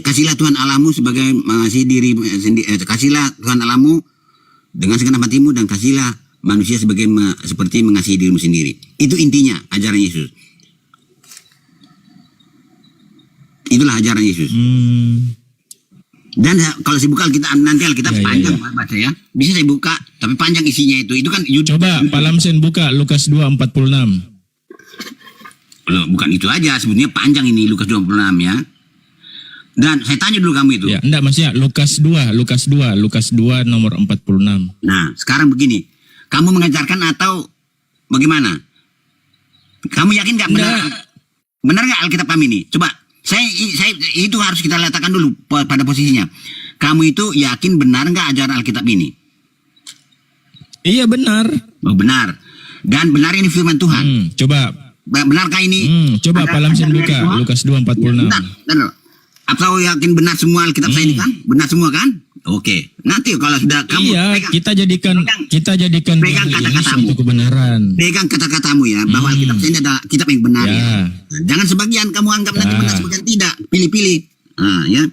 [SPEAKER 6] Kasihlah Tuhan Allahmu sebagai mengasihi diri sendiri. Kasihlah Tuhan Allahmu dengan segenap hatimu dan kasihlah manusia seperti mengasihi dirimu sendiri. Itu intinya ajaran Yesus. Itulah ajaran Yesus. Dan kalau saya buka nanti Alkitab panjang baca ya. Bisa saya buka, tapi panjang isinya itu. Itu kan
[SPEAKER 3] Coba Pak Lamsen buka Lukas 2:46.
[SPEAKER 6] Loh, bukan itu aja, sebetulnya panjang ini Lukas 2:46 ya. Dan saya tanya dulu kamu itu.
[SPEAKER 3] Ya, enggak maksudnya Lukas 2 nomor 46.
[SPEAKER 6] Nah, sekarang begini. Kamu mengajarkan atau bagaimana? Kamu yakin nggak benar nggak Alkitab kami ini? Coba, saya itu harus kita letakkan dulu pada posisinya. Kamu itu yakin benar nggak ajaran Alkitab ini?
[SPEAKER 3] Iya benar.
[SPEAKER 6] Oh, benar. Dan benar ini firman Tuhan.
[SPEAKER 3] Coba.
[SPEAKER 6] Benarkah ini?
[SPEAKER 3] Coba Pak Lamsen buka Lukas 2:46.
[SPEAKER 6] Benar. Atau yakin benar semua Alkitab saya ini kan? Benar semua kan? Oke. Nanti kalau sudah kamu pegang,
[SPEAKER 3] kita jadikan
[SPEAKER 6] pegang
[SPEAKER 3] ini
[SPEAKER 6] kata-katamu.
[SPEAKER 3] suatu kebenaran.
[SPEAKER 6] Pegang kata-katamu ya, bahwa Alkitab saya ini adalah kitab yang benar ya. Jangan sebagian kamu anggap nanti benar, sebagian tidak. Pilih-pilih. Nah, ya.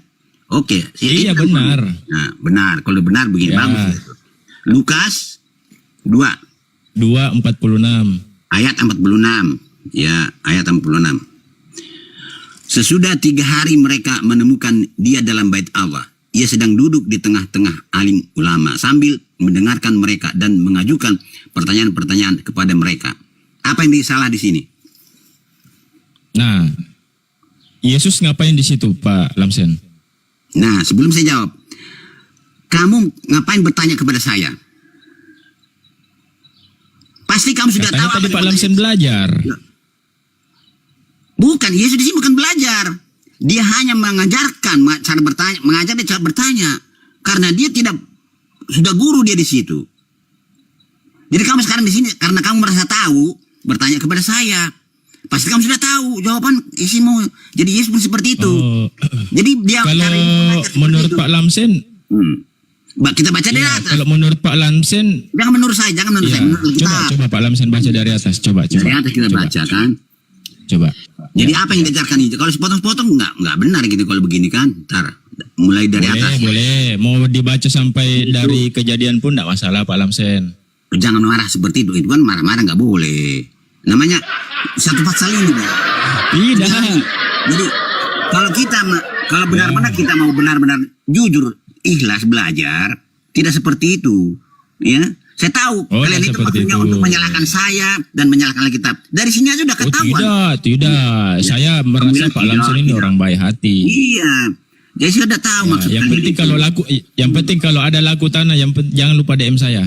[SPEAKER 6] Oke.
[SPEAKER 3] Iya benar.
[SPEAKER 6] Nah, benar. Kalau benar begini bagus. Lukas
[SPEAKER 3] 2:46.
[SPEAKER 6] Ayat 46. Ya, ayat 46. Sesudah 3 hari mereka menemukan dia dalam bait Allah. Ia sedang duduk di tengah-tengah alim ulama sambil mendengarkan mereka dan mengajukan pertanyaan-pertanyaan kepada mereka. Apa yang salah di sini?
[SPEAKER 3] Nah, Yesus ngapain di situ, Pak Lamsen?
[SPEAKER 6] Nah, sebelum saya jawab, kamu ngapain bertanya kepada saya? Pasti kamu sudah
[SPEAKER 3] Katanya
[SPEAKER 6] tahu.
[SPEAKER 3] Tadi Pak Lamsen belajar.
[SPEAKER 6] Bukan, Yesus di sini bukan belajar. Dia hanya mengajarkan cara bertanya, mengajar dia cara bertanya. Karena dia tidak, sudah guru dia di situ. Jadi kamu sekarang di sini, karena kamu merasa tahu, bertanya kepada saya. Pasti kamu sudah tahu jawaban isimu. Jadi Yesus pun seperti itu. Jadi dia
[SPEAKER 3] kalau menurut Pak Lamsen,
[SPEAKER 6] kita baca dari atas.
[SPEAKER 3] Kalau menurut Pak Lamsen,
[SPEAKER 6] jangan menurut saya, jangan menurut saya. Menurut kita.
[SPEAKER 3] Coba Pak Lamsen baca dari atas. Coba.
[SPEAKER 6] Dari atas kita baca kan.
[SPEAKER 3] Coba.
[SPEAKER 6] Jadi apa yang diajarkan itu? Kalau sepotong-potong nggak benar gitu kalau begini kan. Ntar mulai dari atas.
[SPEAKER 3] Boleh. Mau dibaca sampai dari Kejadian pun nggak masalah Pak Lamsen.
[SPEAKER 6] Jangan marah seperti itu. Itu kan marah-marah nggak boleh. Namanya satu pasal ini.
[SPEAKER 3] Tidak.
[SPEAKER 6] Jadi kalau benar-benar kita mau benar-benar jujur, ikhlas belajar, tidak seperti itu. Ya. Saya tahu kalian itu maksudnya untuk menyalahkan saya dan menyalahkan Alkitab. Dari sini aja udah ketahuan.
[SPEAKER 3] Tidak. Saya merasa Pak Lamsen ini orang baik hati.
[SPEAKER 6] Iya. Jadi saya udah tahu maksud
[SPEAKER 3] yang penting
[SPEAKER 6] itu.
[SPEAKER 3] kalau ada laku tanah, jangan lupa DM saya.